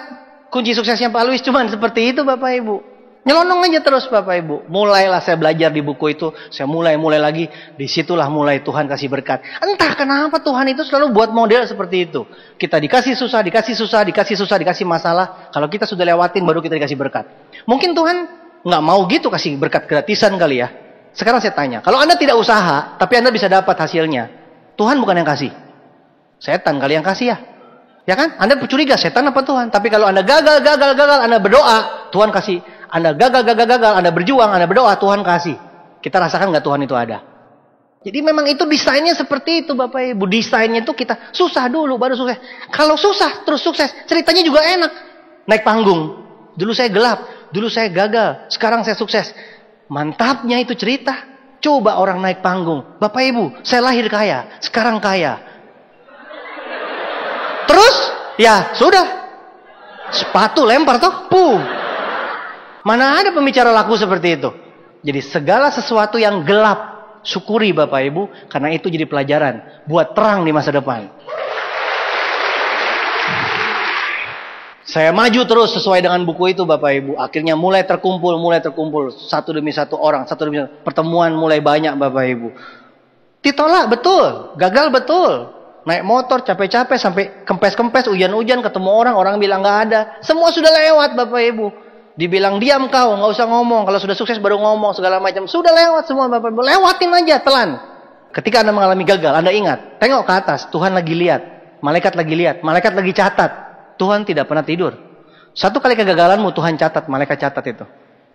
kunci suksesnya Pak Luis cuma seperti itu Bapak Ibu. Nyelonong aja terus Bapak Ibu. Mulailah saya belajar di buku itu. Saya mulai lagi. Disitulah mulai Tuhan kasih berkat. Entah kenapa Tuhan itu selalu buat model seperti itu. Kita dikasih susah, dikasih susah, dikasih susah, dikasih masalah. Kalau kita sudah lewatin baru kita dikasih berkat. Mungkin Tuhan nggak mau gitu kasih berkat gratisan kali ya. Sekarang saya tanya. Kalau Anda tidak usaha, tapi Anda bisa dapat hasilnya. Tuhan bukan yang kasih. Setan kali yang kasih ya. Ya kan? Anda curiga setan apa Tuhan? Tapi kalau Anda gagal, Anda berdoa, Tuhan kasih. Anda gagal, Anda berjuang, Anda berdoa, Tuhan kasih. Kita rasakan nggak Tuhan itu ada? Jadi memang itu desainnya seperti itu Bapak Ibu. Desainnya itu kita susah dulu baru sukses. Kalau susah terus sukses, ceritanya juga enak. Naik panggung. Dulu saya gelap, dulu saya gagal, sekarang saya sukses. Mantapnya itu cerita. Coba orang naik panggung. Bapak Ibu, saya lahir kaya. Sekarang kaya. Terus, ya sudah. Sepatu lempar toh. Puh. Mana ada pembicara laku seperti itu. Jadi segala sesuatu yang gelap, syukuri Bapak Ibu. Karena itu jadi pelajaran. Buat terang di masa depan. Saya maju terus sesuai dengan buku itu Bapak Ibu. Akhirnya mulai terkumpul. Satu demi satu orang. Pertemuan mulai banyak Bapak Ibu. Ditolak betul. Gagal betul. Naik motor capek-capek sampai kempes-kempes. Hujan-hujan ketemu orang. Orang bilang gak ada. Semua sudah lewat Bapak Ibu. Dibilang diam kau. Gak usah ngomong. Kalau sudah sukses baru ngomong segala macam. Sudah lewat semua Bapak Ibu. Lewatin aja telan. Ketika Anda mengalami gagal. Anda ingat. Tengok ke atas. Tuhan lagi lihat. Malaikat lagi lihat. Malaikat lagi catat. Tuhan tidak pernah tidur. Satu kali kegagalanmu Tuhan catat, malaikat catat itu.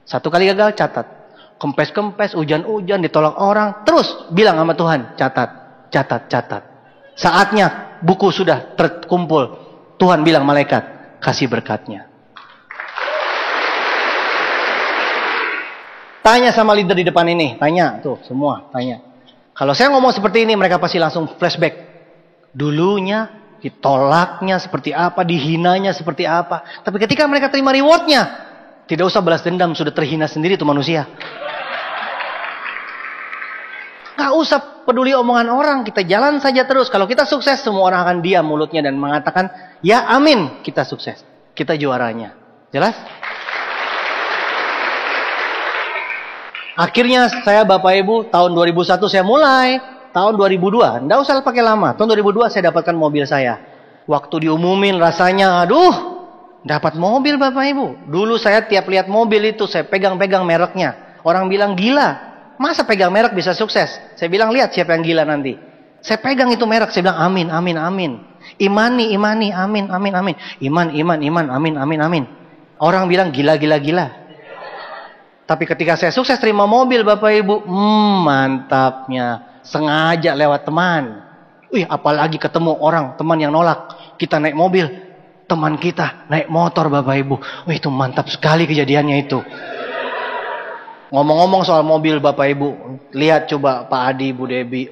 Satu kali gagal catat. Kempes-kempes, hujan-hujan, ditolak orang, terus bilang sama Tuhan, catat. Saatnya buku sudah terkumpul. Tuhan bilang malaikat, kasih berkatnya. Tanya sama leader di depan ini, tanya tuh semua, tanya. Kalau saya ngomong seperti ini mereka pasti langsung flashback. Dulunya ditolaknya seperti apa, dihinanya seperti apa. Tapi ketika mereka terima rewardnya, tidak usah balas dendam, sudah terhina sendiri itu manusia. Gak usah peduli omongan orang, kita jalan saja terus. Kalau kita sukses, semua orang akan diam mulutnya dan mengatakan, ya amin, kita sukses. Kita juaranya. Jelas? Akhirnya saya Bapak Ibu, tahun 2001 saya mulai. Tahun 2002, enggak usah pakai lama. Tahun 2002 saya dapatkan mobil saya. Waktu diumumin rasanya, aduh, dapat mobil Bapak Ibu. Dulu saya tiap lihat mobil itu, saya pegang-pegang mereknya. Orang bilang gila, masa pegang merek bisa sukses? Saya bilang lihat siapa yang gila nanti. Saya pegang itu merek, saya bilang amin. Imani, amin. Iman, amin. Orang bilang gila. Tapi ketika saya sukses terima mobil Bapak Ibu, mantapnya. Sengaja lewat teman. Apalagi ketemu orang, teman yang nolak. Kita naik mobil, teman kita naik motor Bapak Ibu. Itu mantap sekali kejadiannya itu. Ngomong-ngomong soal mobil Bapak Ibu, lihat coba Pak Adi, Bu Debi.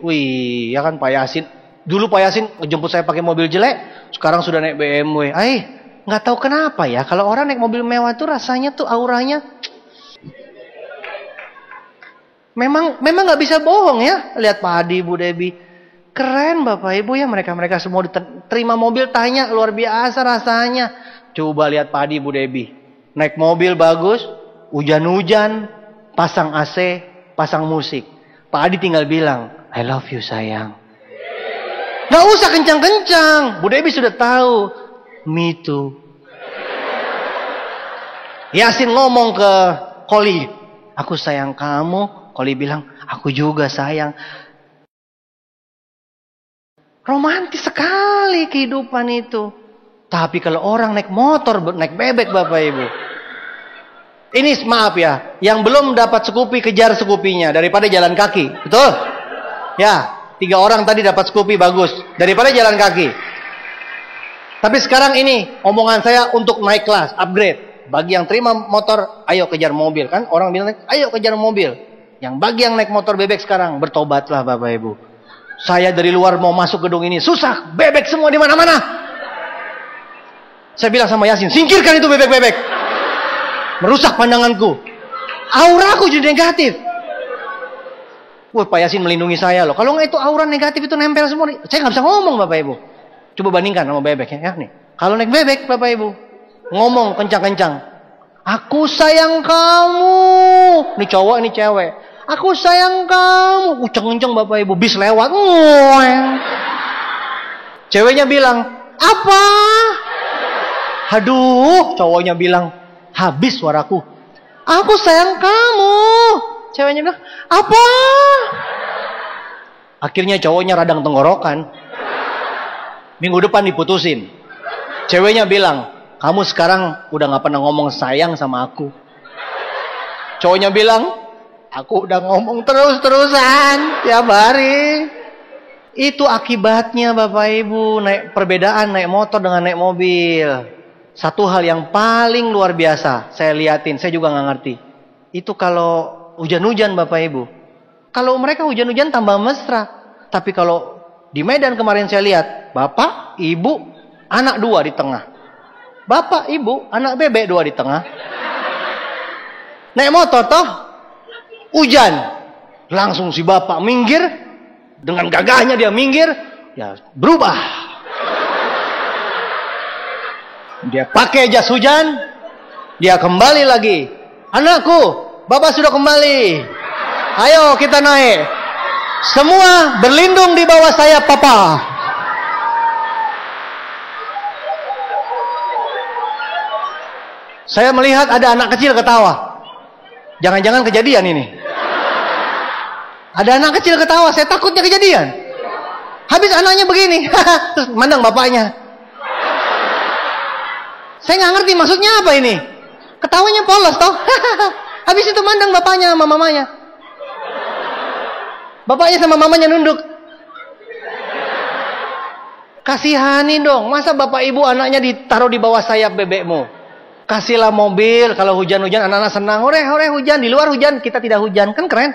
Ya kan Pak Yasin. Dulu Pak Yasin jemput saya pakai mobil jelek, sekarang sudah naik BMW. Nggak tahu kenapa ya, kalau orang naik mobil mewah tuh rasanya tuh auranya Memang nggak bisa bohong ya. Lihat Pak Adi, Bu Debi. Keren Bapak Ibu ya. Mereka semua terima mobil tanya. Luar biasa rasanya. Coba lihat Pak Adi, Bu Debi. Naik mobil bagus. Hujan-hujan. Pasang AC. Pasang musik. Pak Adi tinggal bilang, I love you sayang. Nggak usah kencang-kencang. Bu Debi sudah tahu. Me too. Yasin ngomong ke Koli. Aku sayang kamu. Koli bilang, aku juga sayang. Romantis sekali kehidupan itu. Tapi kalau orang naik motor, naik bebek Bapak Ibu. Ini maaf ya, yang belum dapat Scoopy kejar Scoopy-nya daripada jalan kaki. Betul? Ya, 3 orang tadi dapat Scoopy bagus. Daripada jalan kaki. Tapi sekarang ini, omongan saya untuk naik kelas, upgrade. Bagi yang terima motor, ayo kejar mobil. Kan orang bilang, ayo kejar mobil. Yang bagi yang naik motor bebek sekarang, bertobatlah Bapak Ibu. Saya dari luar mau masuk gedung ini, susah, bebek semua di mana-mana. Saya bilang sama Yasin, singkirkan itu bebek-bebek. Merusak pandanganku. Auraku jadi negatif. Pak Yasin melindungi saya loh. Kalau nggak itu aura negatif itu nempel semua. Saya nggak bisa ngomong Bapak Ibu. Coba bandingkan sama bebek ya nih. Kalau naik bebek Bapak Ibu, ngomong kencang-kencang. Aku sayang kamu. Ini cowok, ini cewek. Aku sayang kamu. Kenceng-kenceng Bapak Ibu. Bis lewat. Ceweknya bilang, apa? Aduh, cowoknya bilang, habis suaraku. Aku sayang kamu. Ceweknya bilang, apa? Akhirnya cowoknya radang tenggorokan. Minggu depan diputusin. Ceweknya bilang, kamu sekarang udah gak pernah ngomong sayang sama aku. Cowoknya bilang, aku udah ngomong terus-terusan tiap hari. Itu akibatnya Bapak Ibu, perbedaan naik motor dengan naik mobil. Satu hal yang paling luar biasa, saya liatin, saya juga gak ngerti. Itu kalau hujan-hujan Bapak Ibu, Kalau mereka hujan-hujan tambah mesra. Tapi kalau di Medan kemarin saya lihat, bapak, ibu, anak 2 di tengah. Bapak, ibu, anak bebek 2 di tengah. Naik motor toh, hujan. Langsung si bapak minggir, dengan gagahnya dia minggir, ya berubah. Dia pakai jas hujan, dia kembali lagi. Anakku, bapak sudah kembali. Ayo kita naik. Semua berlindung di bawah sayap papa. Saya melihat ada anak kecil ketawa. Jangan-jangan kejadian ini. Ada anak kecil ketawa, saya takutnya kejadian. Habis anaknya begini, terus mandang bapaknya. Saya nggak ngerti maksudnya apa ini. Ketawanya polos toh. Habis itu mandang bapaknya sama mamanya. Bapaknya sama mamanya nunduk. Kasihani dong. Masa bapak ibu anaknya ditaruh di bawah sayap bebekmu? Kasihlah mobil. Kalau hujan-hujan anak-anak senang. Hore hujan. Di luar hujan, kita tidak hujan. Kan keren.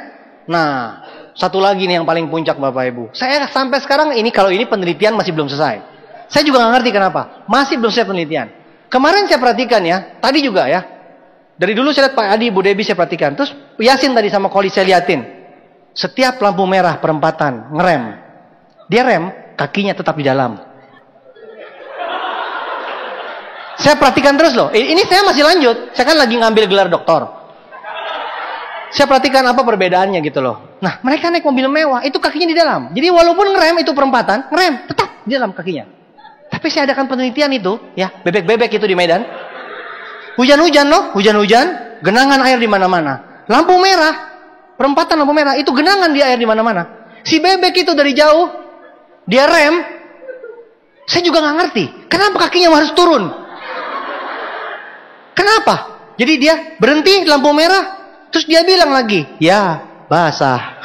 Nah, satu lagi nih yang paling puncak bapak ibu. Saya sampai sekarang ini, kalau ini penelitian masih belum selesai. Saya juga nggak ngerti kenapa. Masih belum selesai penelitian. Kemarin saya perhatikan ya. Tadi juga ya. Dari dulu saya lihat Pak Adi, Bu Debi saya perhatikan. Terus Yasin tadi sama Koli saya liatin. Setiap lampu merah perempatan ngerem. Dia rem, kakinya tetap di dalam. Saya perhatikan terus loh. Ini saya masih lanjut. Saya kan lagi ngambil gelar doktor. Saya perhatikan apa perbedaannya gitu loh. Nah, mereka naik mobil mewah, itu kakinya di dalam. Jadi walaupun ngerem itu perempatan, ngerem tetap di dalam kakinya. Tapi saya adakan penelitian itu, ya, bebek-bebek itu di Medan. Hujan-hujan loh, hujan-hujan, genangan air di mana-mana. Lampu merah, perempatan lampu merah, itu genangan di air di mana-mana. Si bebek itu dari jauh, dia rem. Saya juga nggak ngerti, kenapa kakinya harus turun? Kenapa? Jadi dia berhenti lampu merah, terus dia bilang lagi, ya basah.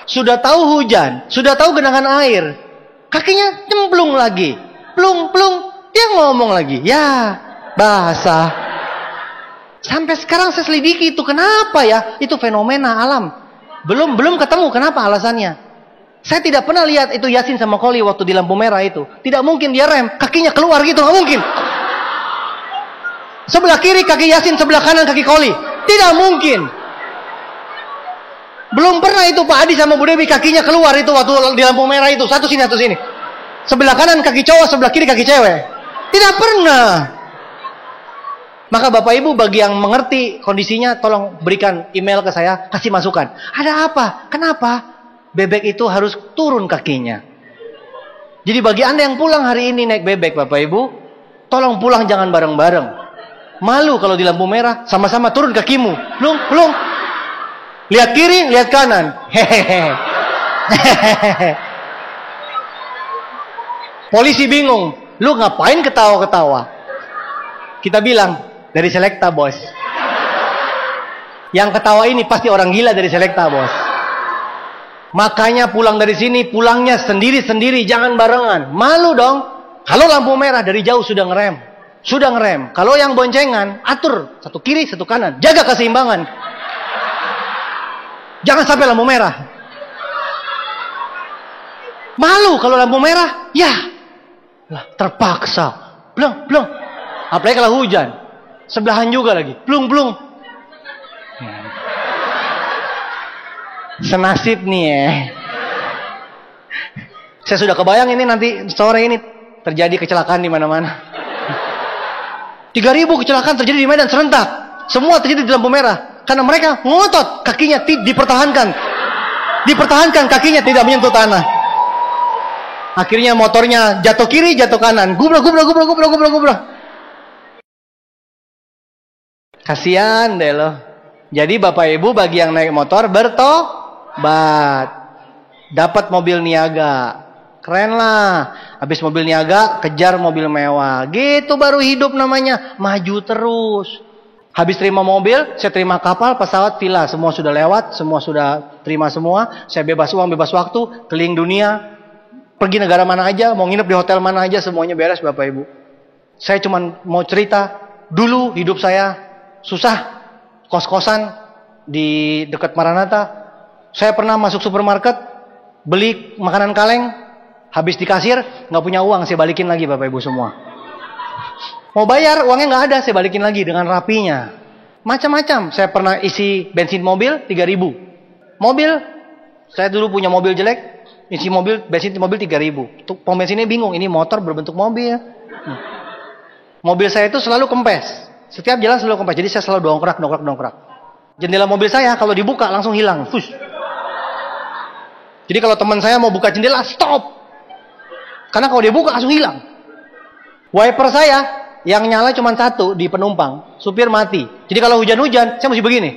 Sudah tahu hujan, sudah tahu genangan air, kakinya cemplung lagi, plung. Dia ngomong lagi, ya basah. Sampai sekarang saya selidiki itu kenapa ya? Itu fenomena alam. Belum ketemu kenapa alasannya. Saya tidak pernah lihat itu Yasin sama Koli waktu di lampu merah itu. Tidak mungkin dia rem, kakinya keluar gitu, nggak mungkin. Sebelah kiri kaki Yasin, sebelah kanan kaki Koli. Tidak mungkin. Belum pernah itu Pak Adi sama Bu Debi kakinya keluar itu waktu di lampu merah itu. Satu sini. Sebelah kanan kaki cowok, sebelah kiri kaki cewek. Tidak pernah. Maka Bapak Ibu bagi yang mengerti kondisinya, tolong berikan email ke saya, kasih masukan. Ada apa? Kenapa bebek itu harus turun kakinya? Jadi bagi Anda yang pulang hari ini naik bebek Bapak Ibu, tolong pulang jangan bareng-bareng. Malu kalau di lampu merah, sama-sama turun kakimu. Plung. Lihat kiri, lihat kanan. Hehehe. Polisi bingung. Lu ngapain ketawa-ketawa? Kita bilang, dari Selekta bos. Yang ketawa ini pasti orang gila dari Selekta bos. Makanya pulang dari sini, pulangnya sendiri-sendiri, jangan barengan. Malu dong. Kalau lampu merah dari jauh sudah ngerem. Kalau yang boncengan, atur. Satu kiri, satu kanan. Jaga keseimbangan. Jangan sampai lampu merah. Malu kalau lampu merah, ya. Lah, terpaksa. Blong. Apalagi kalau hujan. Sebelahan juga lagi. Plung. Senasib nih ya. Saya sudah kebayang ini nanti sore ini terjadi kecelakaan di mana-mana. 3.000 kecelakaan terjadi di Medan serentak. Semua terjadi di lampu merah. Karena mereka ngotot kakinya dipertahankan. Dipertahankan kakinya tidak menyentuh tanah. Akhirnya motornya jatuh kiri, jatuh kanan. Gubrak. Kasihan deh loh. Jadi Bapak Ibu bagi yang naik motor bertobat. Dapat mobil niaga. Keren lah. Habis mobil niaga, kejar mobil mewah. Gitu baru hidup namanya. Maju terus. Habis terima mobil, saya terima kapal, pesawat, villa. Semua sudah lewat, semua sudah terima semua. Saya bebas uang, bebas waktu, keliling dunia. Pergi negara mana aja, mau nginep di hotel mana aja, semuanya beres Bapak Ibu. Saya cuma mau cerita, dulu hidup saya susah, kos-kosan, di dekat Maranatha. Saya pernah masuk supermarket, beli makanan kaleng, habis di kasir, nggak punya uang, saya balikin lagi Bapak Ibu semua. Mau bayar, uangnya nggak ada, saya balikin lagi dengan rapinya. Macam-macam. Saya pernah isi bensin mobil 3.000. Mobil, saya dulu punya mobil jelek, isi mobil, bensin mobil 3.000. Pom bensinnya bingung, ini motor berbentuk mobil. Mobil saya itu selalu kempes. Setiap jalan selalu kempes. Jadi saya selalu dongkrak. Jendela mobil saya kalau dibuka langsung hilang. Fush. Jadi kalau teman saya mau buka jendela, stop. Karena kalau dia buka langsung hilang. Wiper saya yang nyala cuma satu di penumpang, supir mati. Jadi kalau hujan-hujan, saya mesti begini.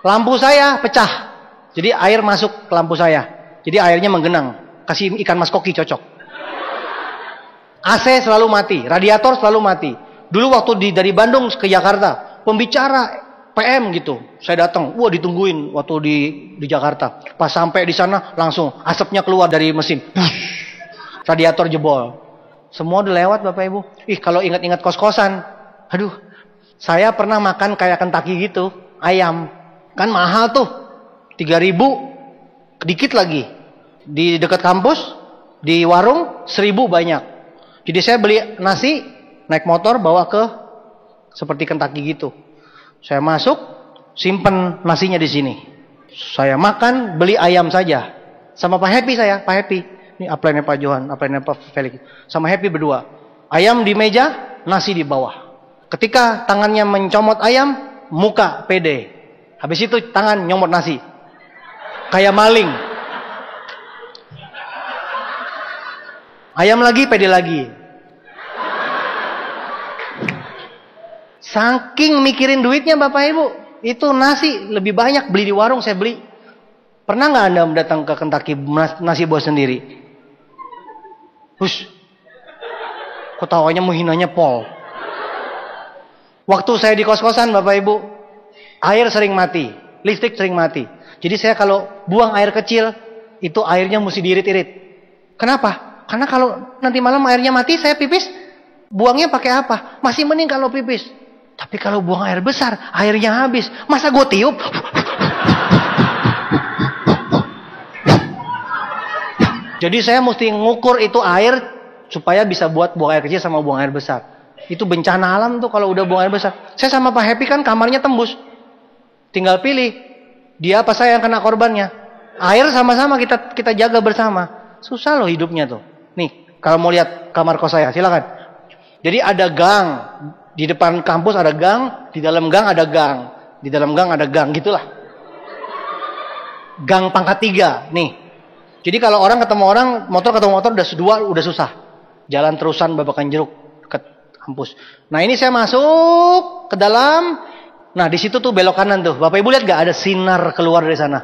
Lampu saya pecah. Jadi air masuk ke lampu saya. Jadi airnya menggenang. Kasih ikan mas koki cocok. AC selalu mati, radiator selalu mati. Dulu waktu dari Bandung ke Jakarta, pembicara PM gitu, saya datang, wah ditungguin waktu di Jakarta. Pas sampai di sana langsung asapnya keluar dari mesin, radiator jebol. Semua udah lewat Bapak Ibu. Kalau ingat-ingat kos-kosan, aduh, saya pernah makan kayak Kentucky gitu, ayam, kan mahal tuh, 3.000, dikit lagi. Di dekat kampus, di warung 1.000 banyak. Jadi saya beli nasi, naik motor bawa ke seperti Kentucky gitu. Saya masuk, simpen nasinya di sini. Saya makan, beli ayam saja. Sama Pak Happy saya, Pak Happy. Ini upline-nya Pak Johan, upline-nya Pak Felix. Sama Happy berdua. Ayam di meja, nasi di bawah. Ketika tangannya mencomot ayam, muka pede. Habis itu tangan nyomot nasi. Kayak maling. Ayam lagi, pede lagi. Saking mikirin duitnya Bapak Ibu, itu nasi lebih banyak beli di warung, saya beli. Pernah nggak Anda datang ke Kentucky nasi bawa sendiri? Hush. Kok tawanya menghinanya Paul. Waktu saya di kos-kosan Bapak Ibu, air sering mati, listrik sering mati. Jadi saya kalau buang air kecil, itu airnya mesti diirit-irit. Kenapa? Karena kalau nanti malam airnya mati, saya pipis, buangnya pakai apa? Masih mending kalau pipis. Tapi kalau buang air besar, airnya habis. Masa gue tiup? Jadi saya mesti ngukur itu air supaya bisa buat buang air kecil sama buang air besar. Itu bencana alam tuh kalau udah buang air besar. Saya sama Pak Happy kan kamarnya tembus. Tinggal pilih. Dia apa saya yang kena korbannya. Air sama-sama kita jaga bersama. Susah loh hidupnya tuh. Nih, kalau mau lihat kamar kos saya, silakan. Jadi ada gang. Di depan kampus ada gang, di dalam gang ada gang, di dalam gang ada gang, gitulah. Gang pangkat 3, nih. Jadi kalau orang ketemu orang, motor ketemu motor udah susah. Jalan terusan babakan jeruk ke kampus. Nah ini saya masuk ke dalam, nah di situ tuh belok kanan tuh. Bapak Ibu lihat gak ada sinar keluar dari sana?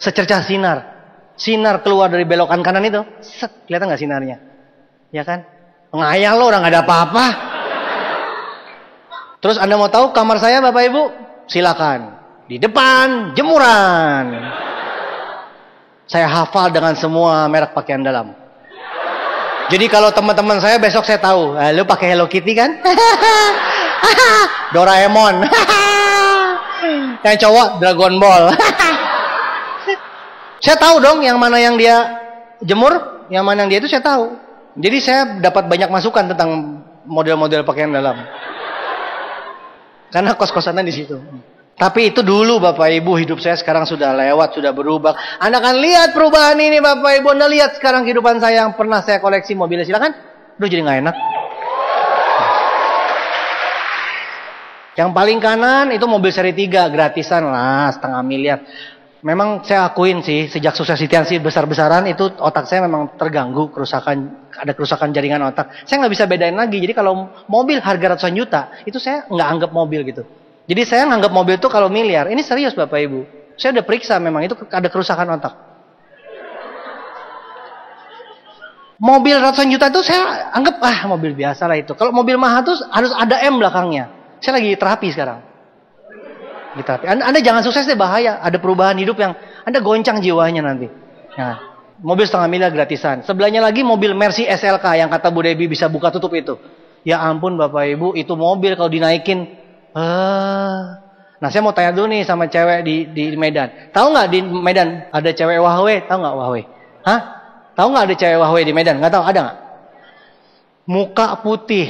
Secercah sinar. Sinar keluar dari belokan kanan itu. Set, kelihatan gak sinarnya? Ya kan? Ngayal lo, orang gak ada apa-apa. Terus Anda mau tahu kamar saya Bapak Ibu? Silakan. Di depan jemuran. Saya hafal dengan semua merek pakaian dalam. Jadi kalau teman-teman saya besok saya tahu, lu pakai Hello Kitty kan? Doraemon. Yang cowok Dragon Ball. Saya tahu dong yang mana yang dia jemur, yang mana yang dia itu saya tahu. Jadi saya dapat banyak masukan tentang model-model pakaian dalam. Karena kos-kosannya di situ. Tapi itu dulu Bapak Ibu, hidup saya sekarang sudah lewat, sudah berubah. Anda akan lihat perubahan ini Bapak Ibu. Anda lihat sekarang kehidupan saya yang pernah saya koleksi mobilnya. Silakan. Aduh jadi nggak enak. Yang paling kanan itu mobil seri 3, gratisan lah, 0,5 miliar. Memang saya akuin sih, sejak sukses Sitiansi besar-besaran itu otak saya memang terganggu, ada kerusakan jaringan otak. Saya nggak bisa bedain lagi. Jadi kalau mobil harga ratusan juta, itu saya nggak anggap mobil gitu. Jadi saya nganggap mobil itu kalau miliar. Ini serius Bapak Ibu. Saya udah periksa memang itu ada kerusakan otak. Mobil ratusan juta itu saya anggap mobil biasa lah itu. Kalau mobil mahal itu harus ada M belakangnya. Saya lagi terapi sekarang. Anda jangan sukses deh, bahaya. Ada perubahan hidup yang Anda goncang jiwanya nanti. Nah, mobil 0,5 miliar gratisan. Sebelahnya lagi mobil Mercy SLK yang kata Bu Debbie bisa buka tutup itu. Ya ampun Bapak Ibu, itu mobil kalau dinaikin Nah saya mau tanya dulu nih sama cewek di Medan. Tahu nggak di Medan ada cewek wahwe? Tahu nggak wahwe? Hah? Tahu nggak ada cewek wahwe di Medan? Nggak tahu, ada nggak? Muka putih,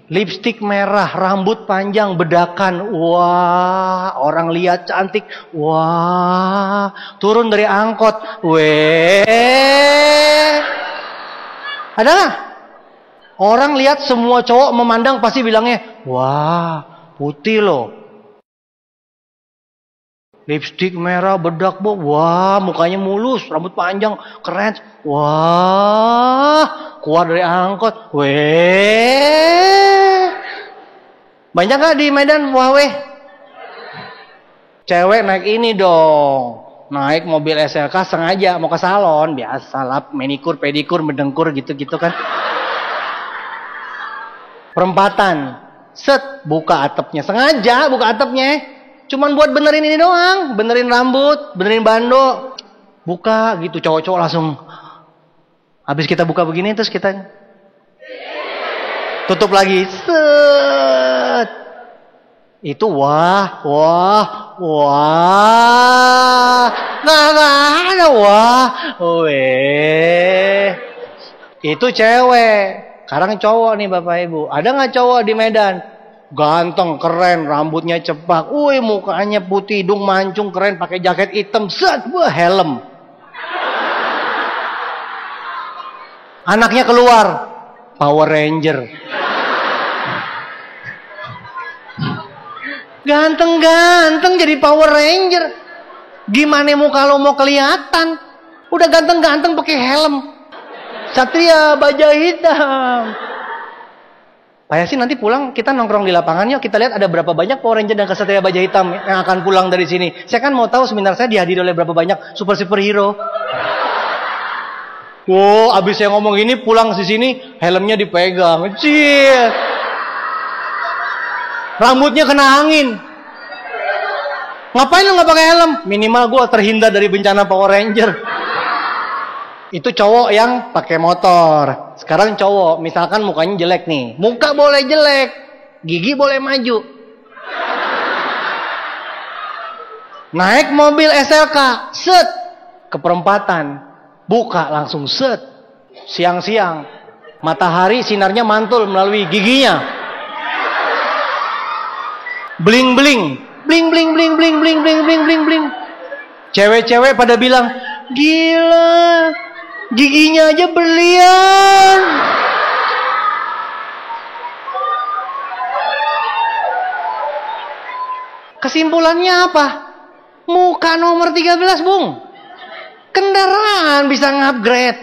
lipstik merah, rambut panjang, bedakan. Wah, orang lihat cantik. Wah, turun dari angkot. Weh. Ada nggak? Orang lihat semua cowok memandang pasti bilangnya, wah, putih loh. Lipstik merah, bedak, wah, mukanya mulus, rambut panjang, keren. Wah, keluar dari angkot. Weh. Banyak gak di Medan wahweh? Cewek naik ini dong. Naik mobil SLK sengaja mau ke salon. Biasa lah, manikur, pedikur, mendengkur gitu-gitu kan. Perempatan. Set, buka atapnya. Sengaja buka atapnya. Cuman buat benerin ini doang. Benerin rambut, benerin bando. Buka gitu, cowok-cowok langsung. Habis kita buka begini terus kita tutup lagi. Set. Itu wah. Nggak ada wah. Weh. Itu cewek. Sekarang cowok nih Bapak Ibu. Ada nggak cowok di Medan? Ganteng, keren, rambutnya cepak. Wih, mukanya putih, hidung mancung, keren, pakai jaket hitam, set, wah, helm. Anaknya keluar, Power Ranger. Ganteng-ganteng jadi Power Ranger. Gimana muka lo mau kelihatan? Udah ganteng-ganteng pakai helm. Satria baja hitam. Pak Yasin nanti pulang kita nongkrong di lapangan yuk, kita lihat ada berapa banyak Power Ranger dan Kesatria baja hitam yang akan pulang dari sini. Saya kan mau tahu seminar saya dihadiri oleh berapa banyak superhero. Wow, abis saya ngomong ini pulang di sini helmnya dipegang. Cih. Rambutnya kena angin. Ngapain lu nggak pakai helm? Minimal gue terhindar dari bencana Power Ranger. Itu cowok yang pakai motor. Sekarang cowok, misalkan mukanya jelek nih. Muka boleh jelek, gigi boleh maju. Naik mobil SLK, set, ke perempatan. Buka langsung set. Siang-siang, matahari sinarnya mantul melalui giginya. Bling-bling. Bling-bling. Cewek-cewek pada bilang, gila. Giginya aja berlian. Kesimpulannya apa? Muka nomor 13, Bung. Kendaraan bisa ngupgrade.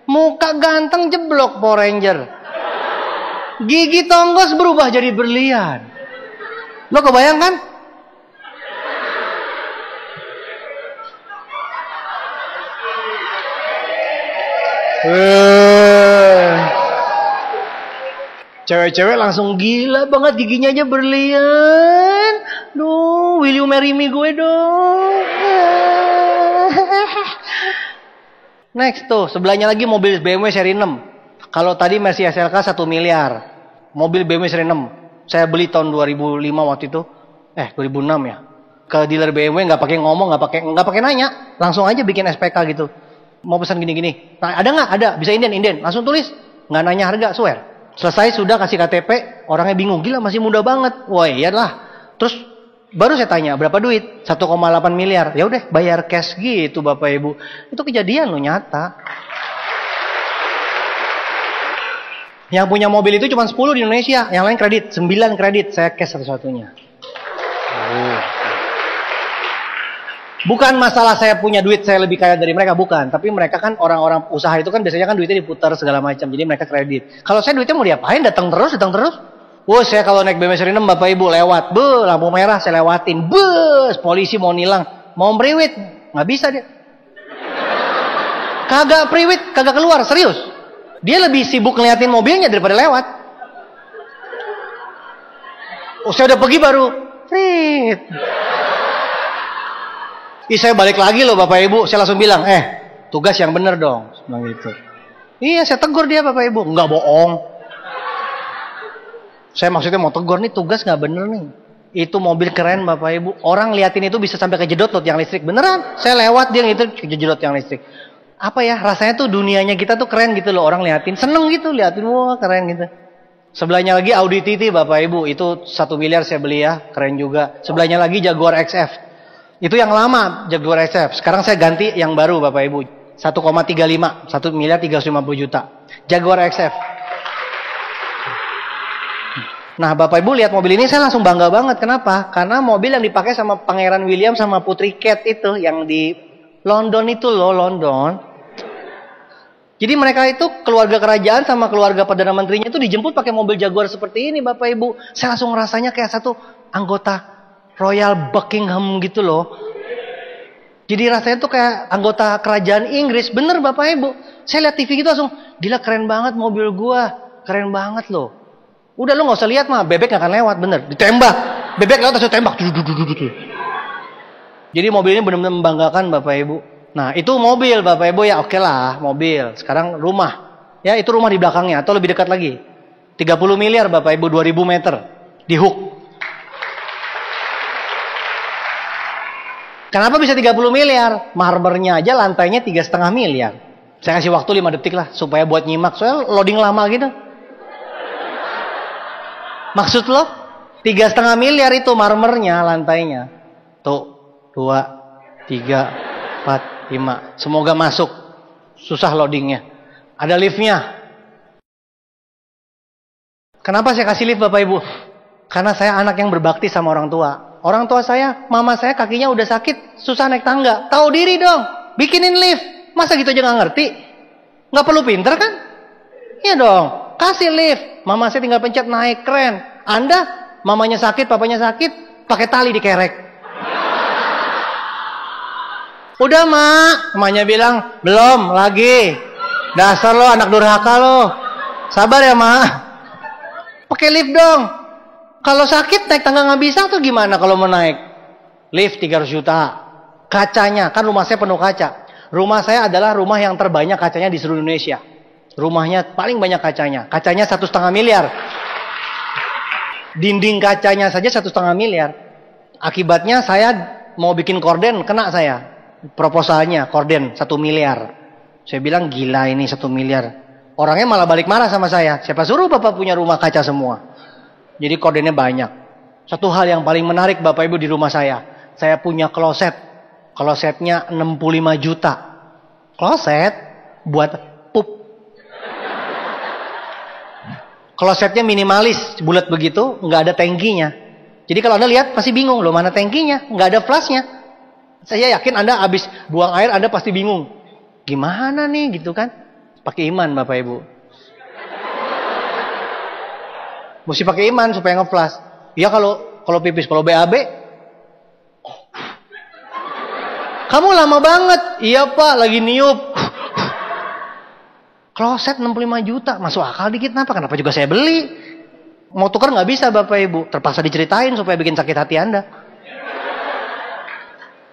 Muka ganteng jeblok Power Ranger. Gigi tonggos berubah jadi berlian. Lo kebayang kan? Cewek-cewek langsung gila banget, giginya aja berlian. Duh, will you marry me gue dong. Next tuh, sebelahnya lagi mobil BMW seri 6. Kalau tadi masih SLK 1 miliar. Mobil BMW seri 6. Saya beli tahun 2005 waktu itu. 2006 ya. Ke dealer BMW nggak pakai ngomong, nggak pakai nanya, langsung aja bikin SPK gitu. Mau pesan gini-gini. Nah, ada nggak? Ada. Bisa inden. Langsung tulis. Nggak nanya harga, swear. Selesai sudah kasih KTP, orangnya bingung. Gila masih muda banget. Wah iyalah. Terus baru saya tanya, berapa duit? 1,8 miliar. Ya udah, bayar cash gitu Bapak Ibu. Itu kejadian loh, nyata. Yang punya mobil itu cuma 10 di Indonesia. Yang lain kredit. 9 kredit. Saya cash satu-satunya. Bukan masalah saya punya duit, saya lebih kaya dari mereka, bukan. Tapi mereka kan orang-orang usaha itu kan biasanya kan duitnya diputar segala macam. Jadi mereka kredit. Kalau saya duitnya mau diapain? Datang terus. Wah, saya kalau naik BMW seri 6 Bapak Ibu lewat. Lampu merah saya lewatin. Polisi mau nilang. Mau priwit. Nggak bisa dia. Kagak priwit, kagak keluar. Serius. Dia lebih sibuk ngeliatin mobilnya daripada lewat. Oh, saya udah pergi baru. Prit. Saya balik lagi loh Bapak Ibu. Saya langsung bilang, tugas yang bener dong. Gitu. Iya, saya tegur dia Bapak Ibu. Enggak bohong. Saya maksudnya mau tegur nih, tugas nggak bener nih. Itu mobil keren Bapak Ibu. Orang liatin itu bisa sampai kejedot loh tiang listrik. Beneran. Saya lewat dia itu kejedot tiang listrik. Apa ya? Rasanya tuh dunianya kita tuh keren gitu loh. Orang liatin. Seneng gitu liatin. Wah keren gitu. Sebelahnya lagi Audi TT Bapak Ibu. Itu 1 miliar saya beli ya. Keren juga. Sebelahnya lagi Jaguar XF. Itu yang lama Jaguar XF. Sekarang saya ganti yang baru Bapak Ibu. 1,35. 1 miliar 350 juta. Jaguar XF. Nah Bapak Ibu lihat mobil ini saya langsung bangga banget. Kenapa? Karena mobil yang dipakai sama Pangeran William sama Putri Kate itu. Yang di London itu loh, London. Jadi mereka itu keluarga kerajaan sama keluarga Perdana Menterinya itu dijemput pakai mobil Jaguar seperti ini Bapak Ibu. Saya langsung rasanya kayak satu anggota Royal Buckingham gitu loh. Jadi rasanya tuh kayak anggota kerajaan Inggris. Bener Bapak Ibu. Saya lihat TV gitu langsung, gila keren banget mobil gua. Keren banget loh. Udah lu gak usah lihat mah, bebek gak akan lewat, bener. Ditembak. Bebek lewat langsung tembak. Jadi mobil ini benar-benar membanggakan Bapak Ibu. Nah itu mobil Bapak Ibu ya, oke lah mobil. Sekarang rumah. Ya itu rumah di belakangnya atau lebih dekat lagi. 30 miliar Bapak Ibu, 2000 meter. Di Hook. Kenapa bisa 30 miliar? Marmernya aja lantainya 3,5 miliar. Saya kasih waktu 5 detik lah supaya buat nyimak. Soalnya loading lama gitu. Maksud lo 3,5 miliar itu marmernya lantainya. Tuh 2, 3, 4, 5. Semoga masuk. Susah loadingnya. Ada liftnya. Kenapa saya kasih lift Bapak Ibu? Karena saya anak yang berbakti sama orang tua. Orang tua saya, mama saya kakinya udah sakit, susah naik tangga. Tahu diri dong, bikinin lift. Masa gitu aja nggak ngerti? Nggak perlu pinter kan? Iya dong, kasih lift. Mama saya tinggal pencet naik, keren. Anda, mamanya sakit, papanya sakit, pakai tali dikerek. Udah mak, emaknya bilang, belum, lagi. Dasar lo anak durhaka lo. Sabar ya mak. Pakai lift dong. Kalau sakit naik tangga nggak bisa tuh gimana kalau mau naik? Lift 300 juta. Kacanya, kan rumah saya penuh kaca. Rumah saya adalah rumah yang terbanyak kacanya di seluruh Indonesia. Rumahnya paling banyak kacanya. Kacanya 1,5 miliar. Dinding kacanya saja 1,5 miliar. Akibatnya saya mau bikin korden, kena saya. Proposalnya, korden 1 miliar. Saya bilang gila ini 1 miliar. Orangnya malah balik marah sama saya. Siapa suruh Bapak punya rumah kaca semua? Jadi kordennya banyak. Satu hal yang paling menarik Bapak Ibu di rumah saya. Saya punya kloset. Klosetnya 65 juta. Kloset buat pup. Klosetnya minimalis. Bulat begitu. Nggak ada tangkinya. Jadi kalau Anda lihat pasti bingung. Loh mana tangkinya? Nggak ada flashnya. Saya yakin Anda habis buang air Anda pasti bingung. Gimana nih gitu kan? Pakai iman Bapak Ibu. Mesti pakai iman supaya nge-flash. Ya kalau pipis, kalau BAB. Kamu lama banget. Iya Pak, lagi niup. Kloset 65 juta. Masuk akal dikit kenapa juga saya beli? Mau tukar nggak bisa Bapak Ibu. Terpaksa diceritain supaya bikin sakit hati Anda.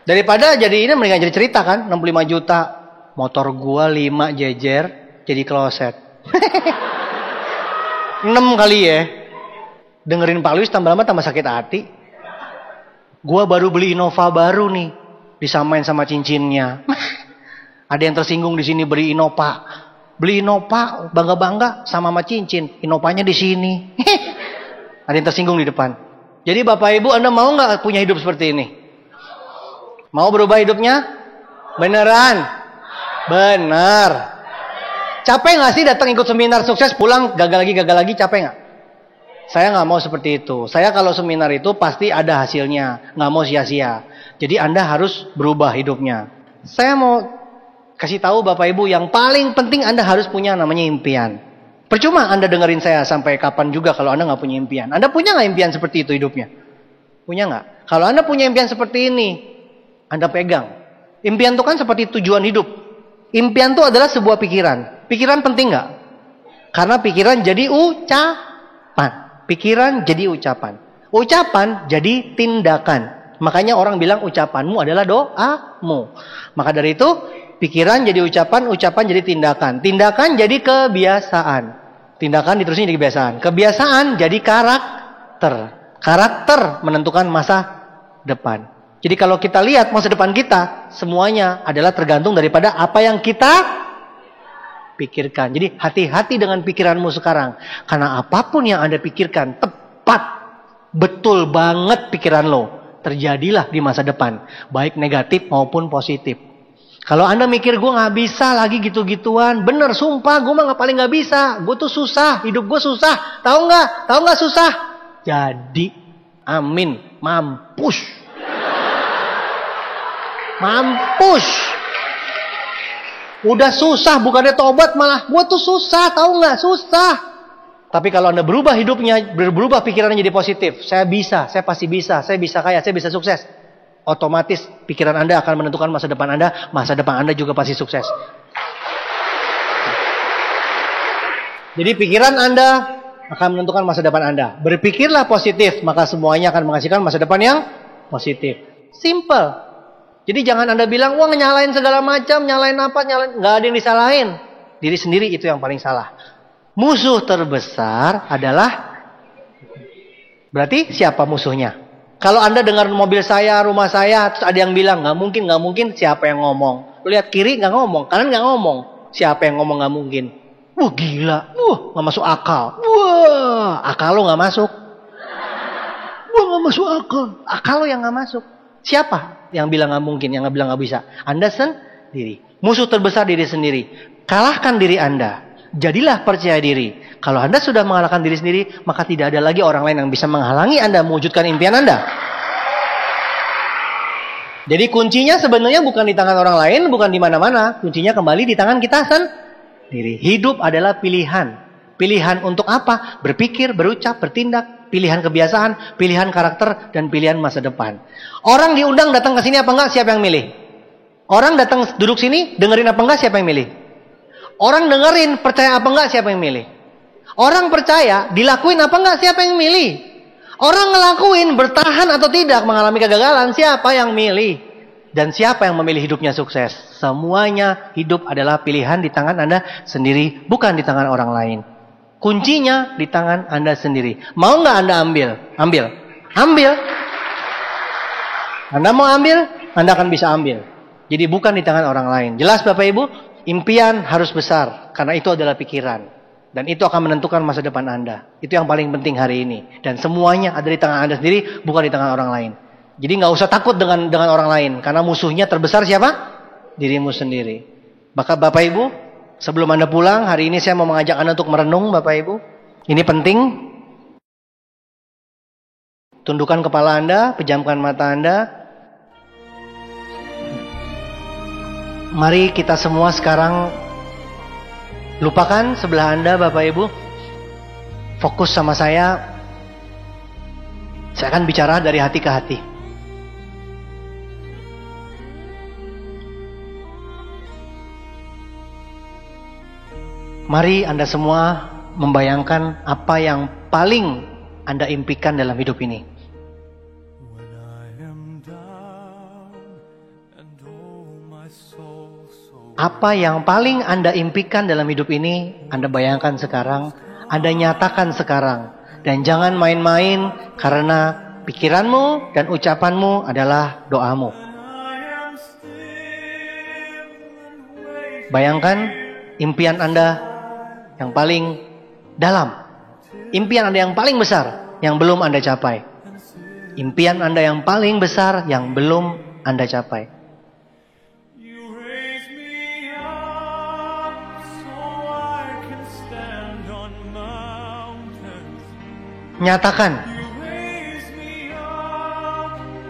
Daripada jadi ini mendingan jadi cerita kan. 65 juta. Motor gua 5 jejer jadi kloset. 6 kali ya. Dengerin Pak Luis tambah lama tambah sakit hati. Gua baru beli Innova baru nih. Disamain sama cincinnya. Ada yang tersinggung di sini beli Innova. Beli Innova bangga-bangga sama cincin. Innovanya di sini. Ada yang tersinggung di depan. Jadi Bapak Ibu Anda mau nggak punya hidup seperti ini? Mau berubah hidupnya? Beneran? Bener. Capek nggak sih datang ikut seminar sukses pulang gagal lagi capek nggak? Saya nggak mau seperti itu. Saya kalau seminar itu pasti ada hasilnya, nggak mau sia-sia. Jadi Anda harus berubah hidupnya. Saya mau kasih tahu Bapak Ibu yang paling penting Anda harus punya namanya impian. Percuma Anda dengerin saya sampai kapan juga kalau Anda nggak punya impian. Anda punya nggak impian seperti itu hidupnya? Punya nggak? Kalau Anda punya impian seperti ini, Anda pegang. Impian itu kan seperti tujuan hidup. Impian itu adalah sebuah pikiran. Pikiran penting nggak? Karena pikiran jadi ucapan. Pikiran jadi ucapan. Ucapan jadi tindakan. Makanya orang bilang ucapanmu adalah doamu. Maka dari itu, pikiran jadi ucapan, ucapan jadi tindakan. Tindakan jadi kebiasaan. Tindakan diterusin jadi kebiasaan. Kebiasaan jadi karakter. Karakter menentukan masa depan. Jadi kalau kita lihat masa depan kita, semuanya adalah tergantung daripada apa yang kita pikirkan. Jadi hati-hati dengan pikiranmu sekarang. Karena apapun yang Anda pikirkan, tepat, betul banget pikiran lo, terjadilah di masa depan. Baik negatif maupun positif. Kalau Anda mikir gue gak bisa lagi gitu-gituan. Bener, sumpah gue mah paling gak bisa. Gue tuh susah, hidup gue susah. Tahu gak susah? Jadi, amin, mampus. Mampus. Udah susah, bukannya tobat malah. Gue tuh susah, tahu gak? Susah. Tapi kalau Anda berubah hidupnya, berubah pikirannya jadi positif. Saya bisa, saya pasti bisa. Saya bisa kaya, saya bisa sukses. Otomatis pikiran Anda akan menentukan masa depan Anda. Masa depan Anda juga pasti sukses. Jadi pikiran Anda akan menentukan masa depan Anda. Berpikirlah positif, maka semuanya akan menghasilkan masa depan yang positif. Simple. Jadi jangan Anda bilang, wah nyalain segala macam, nyalain apa, nyalain. Nggak ada yang disalahin. Diri sendiri itu yang paling salah. Musuh terbesar adalah, berarti siapa musuhnya? Kalau Anda dengar mobil saya, rumah saya, terus ada yang bilang, nggak mungkin, siapa yang ngomong? Lu lihat kiri nggak ngomong, kanan nggak ngomong. Siapa yang ngomong nggak mungkin? Wah gila, nggak masuk akal. Wah, akal lo nggak masuk. Wah nggak masuk akal. Akal lo yang nggak masuk. Siapa yang bilang nggak mungkin, yang bilang nggak bisa? Anda sendiri. Musuh terbesar diri sendiri. Kalahkan diri Anda. Jadilah percaya diri. Kalau Anda sudah mengalahkan diri sendiri, maka tidak ada lagi orang lain yang bisa menghalangi Anda mewujudkan impian Anda. Jadi kuncinya sebenarnya bukan di tangan orang lain, bukan di mana-mana. Kuncinya kembali di tangan kita sendiri. Hidup adalah pilihan. Pilihan untuk apa? Berpikir, berucap, bertindak. Pilihan kebiasaan, pilihan karakter, dan pilihan masa depan. Orang diundang datang ke sini apa enggak? Siapa yang milih? Orang datang duduk sini, dengerin apa enggak? Siapa yang milih? Orang dengerin, percaya apa enggak? Siapa yang milih? Orang percaya, dilakuin apa enggak? Siapa yang milih? Orang ngelakuin, bertahan atau tidak, mengalami kegagalan, siapa yang milih? Dan siapa yang memilih hidupnya sukses? Semuanya hidup adalah pilihan di tangan Anda sendiri, bukan di tangan orang lain. Kuncinya di tangan Anda sendiri. Mau enggak Anda ambil? Ambil. Anda mau ambil, Anda akan bisa ambil. Jadi bukan di tangan orang lain. Jelas Bapak Ibu? Impian harus besar, karena itu adalah pikiran. Dan itu akan menentukan masa depan Anda. Itu yang paling penting hari ini. Dan semuanya ada di tangan Anda sendiri, bukan di tangan orang lain. Jadi nggak usah takut dengan orang lain. Karena musuhnya terbesar siapa? Dirimu sendiri. Maka Bapak Ibu, sebelum Anda pulang, hari ini saya mau mengajak Anda untuk merenung Bapak Ibu. Ini penting. Tundukkan kepala Anda, pejamkan mata Anda. Mari kita semua sekarang lupakan sebelah Anda Bapak Ibu. Fokus sama saya. Saya akan bicara dari hati ke hati. Mari Anda semua membayangkan apa yang paling Anda impikan dalam hidup ini. Apa yang paling Anda impikan dalam hidup ini, Anda bayangkan sekarang, Anda nyatakan sekarang. Dan jangan main-main, karena pikiranmu dan ucapanmu adalah doamu. Bayangkan impian Anda yang paling dalam. Impian Anda yang paling besar, yang belum Anda capai. Impian Anda yang paling besar, yang belum Anda capai. Nyatakan.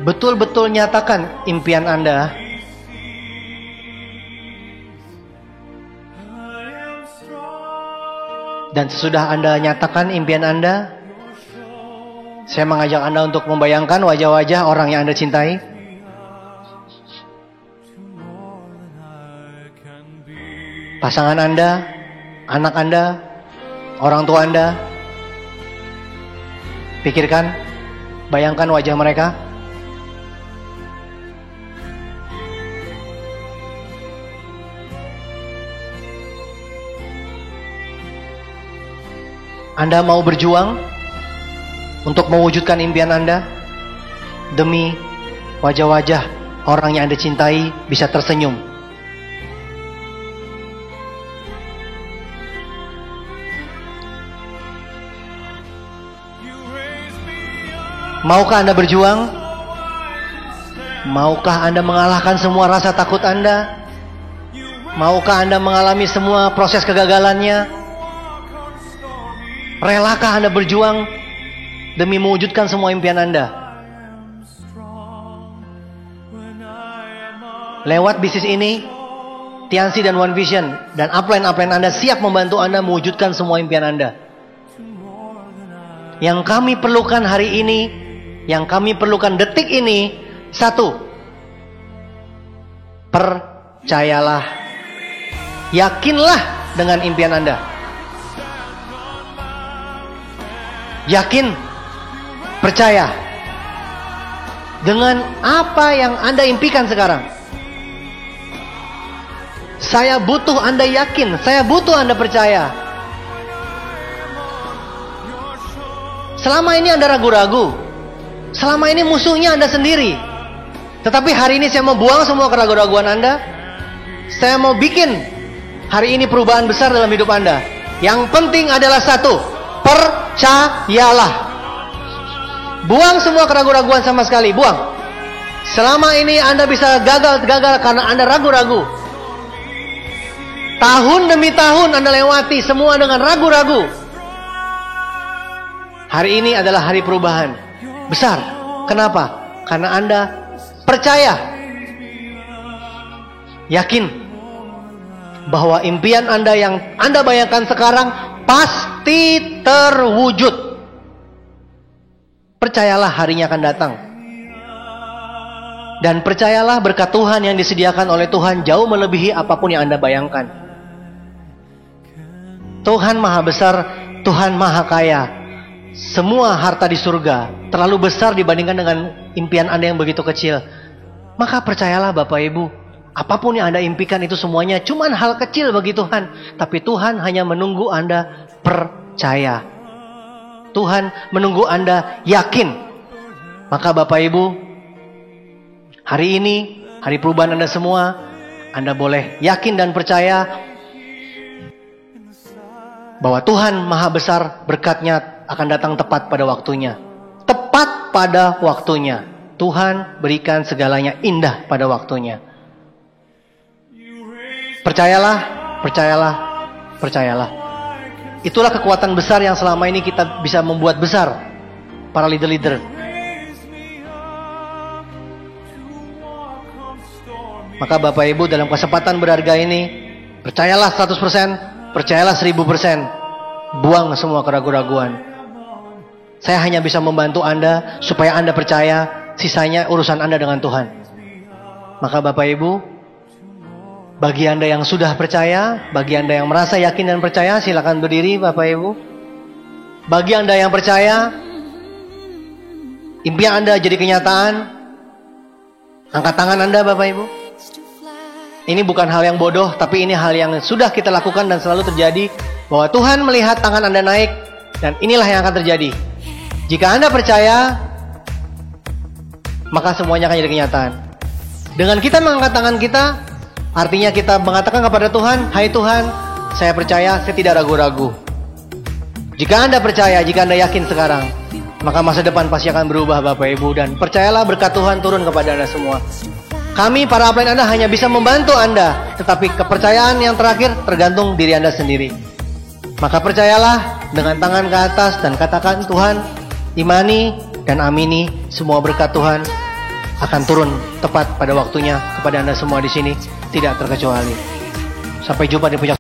Betul-betul nyatakan impian Anda. Dan sesudah Anda nyatakan impian Anda, saya mengajak Anda untuk membayangkan wajah-wajah orang yang Anda cintai. Pasangan Anda, anak Anda, orang tua Anda. Pikirkan, bayangkan wajah mereka. Anda mau berjuang untuk mewujudkan impian Anda, demi wajah-wajah orang yang Anda cintai bisa tersenyum. Maukah Anda berjuang? Maukah Anda mengalahkan semua rasa takut Anda? Maukah Anda mengalami semua proses kegagalannya? Relakah Anda berjuang demi mewujudkan semua impian Anda? Lewat bisnis ini, Tiansi dan One Vision dan upline-upline Anda siap membantu Anda mewujudkan semua impian Anda. Yang kami perlukan hari ini, yang kami perlukan detik ini, satu, percayalah, yakinlah dengan impian Anda. Yakin, percaya dengan apa yang Anda impikan sekarang. Saya butuh Anda yakin, saya butuh Anda percaya. Selama ini Anda ragu-ragu, selama ini musuhnya Anda sendiri. Tetapi hari ini saya mau buang semua keraguan-raguan Anda. Saya mau bikin hari ini perubahan besar dalam hidup Anda. Yang penting adalah satu, percayalah. Buang semua keraguan-raguan sama sekali, buang. Selama ini Anda bisa gagal karena Anda ragu-ragu. Tahun demi tahun Anda lewati semua dengan ragu-ragu. Hari ini adalah hari perubahan besar. Kenapa? Karena Anda percaya, yakin bahwa impian Anda yang Anda bayangkan sekarang pasti terwujud. Percayalah harinya akan datang. Dan percayalah berkat Tuhan yang disediakan oleh Tuhan jauh melebihi apapun yang Anda bayangkan. Tuhan Maha Besar, Tuhan Maha Kaya. Semua harta di surga terlalu besar dibandingkan dengan impian Anda yang begitu kecil. Maka percayalah Bapak Ibu, apapun yang Anda impikan itu semuanya cuman hal kecil bagi Tuhan. Tapi Tuhan hanya menunggu Anda percaya. Tuhan menunggu Anda yakin. Maka Bapak Ibu, hari ini, hari perubahan Anda semua, Anda boleh yakin dan percaya bahwa Tuhan Maha Besar, berkatnya akan datang tepat pada waktunya. Tepat pada waktunya. Tuhan berikan segalanya indah pada waktunya. Percayalah, percayalah, percayalah. Itulah kekuatan besar yang selama ini kita bisa membuat besar para leader-leader. Maka Bapak Ibu dalam kesempatan berharga ini, percayalah 100%, percayalah 1000%. Buang semua keraguan-raguan. Saya hanya bisa membantu Anda supaya Anda percaya, sisanya urusan Anda dengan Tuhan. Maka Bapak Ibu, bagi Anda yang sudah percaya, bagi Anda yang merasa yakin dan percaya, silakan berdiri Bapak Ibu. Bagi Anda yang percaya, impian Anda jadi kenyataan, angkat tangan Anda Bapak Ibu. Ini bukan hal yang bodoh, tapi ini hal yang sudah kita lakukan dan selalu terjadi. Bahwa Tuhan melihat tangan Anda naik, dan inilah yang akan terjadi. Jika Anda percaya, maka semuanya akan jadi kenyataan. Dengan kita mengangkat tangan kita, artinya kita mengatakan kepada Tuhan, hai Tuhan, saya percaya, saya tidak ragu-ragu. Jika Anda percaya, jika Anda yakin sekarang, maka masa depan pasti akan berubah Bapak Ibu. Dan percayalah berkat Tuhan turun kepada Anda semua. Kami para upline Anda hanya bisa membantu Anda, tetapi kepercayaan yang terakhir tergantung diri Anda sendiri. Maka percayalah dengan tangan ke atas dan katakan, Tuhan, imani dan amini semua berkat Tuhan akan turun tepat pada waktunya kepada Anda semua di sini, tidak terkecuali. Sampai jumpa di puncak.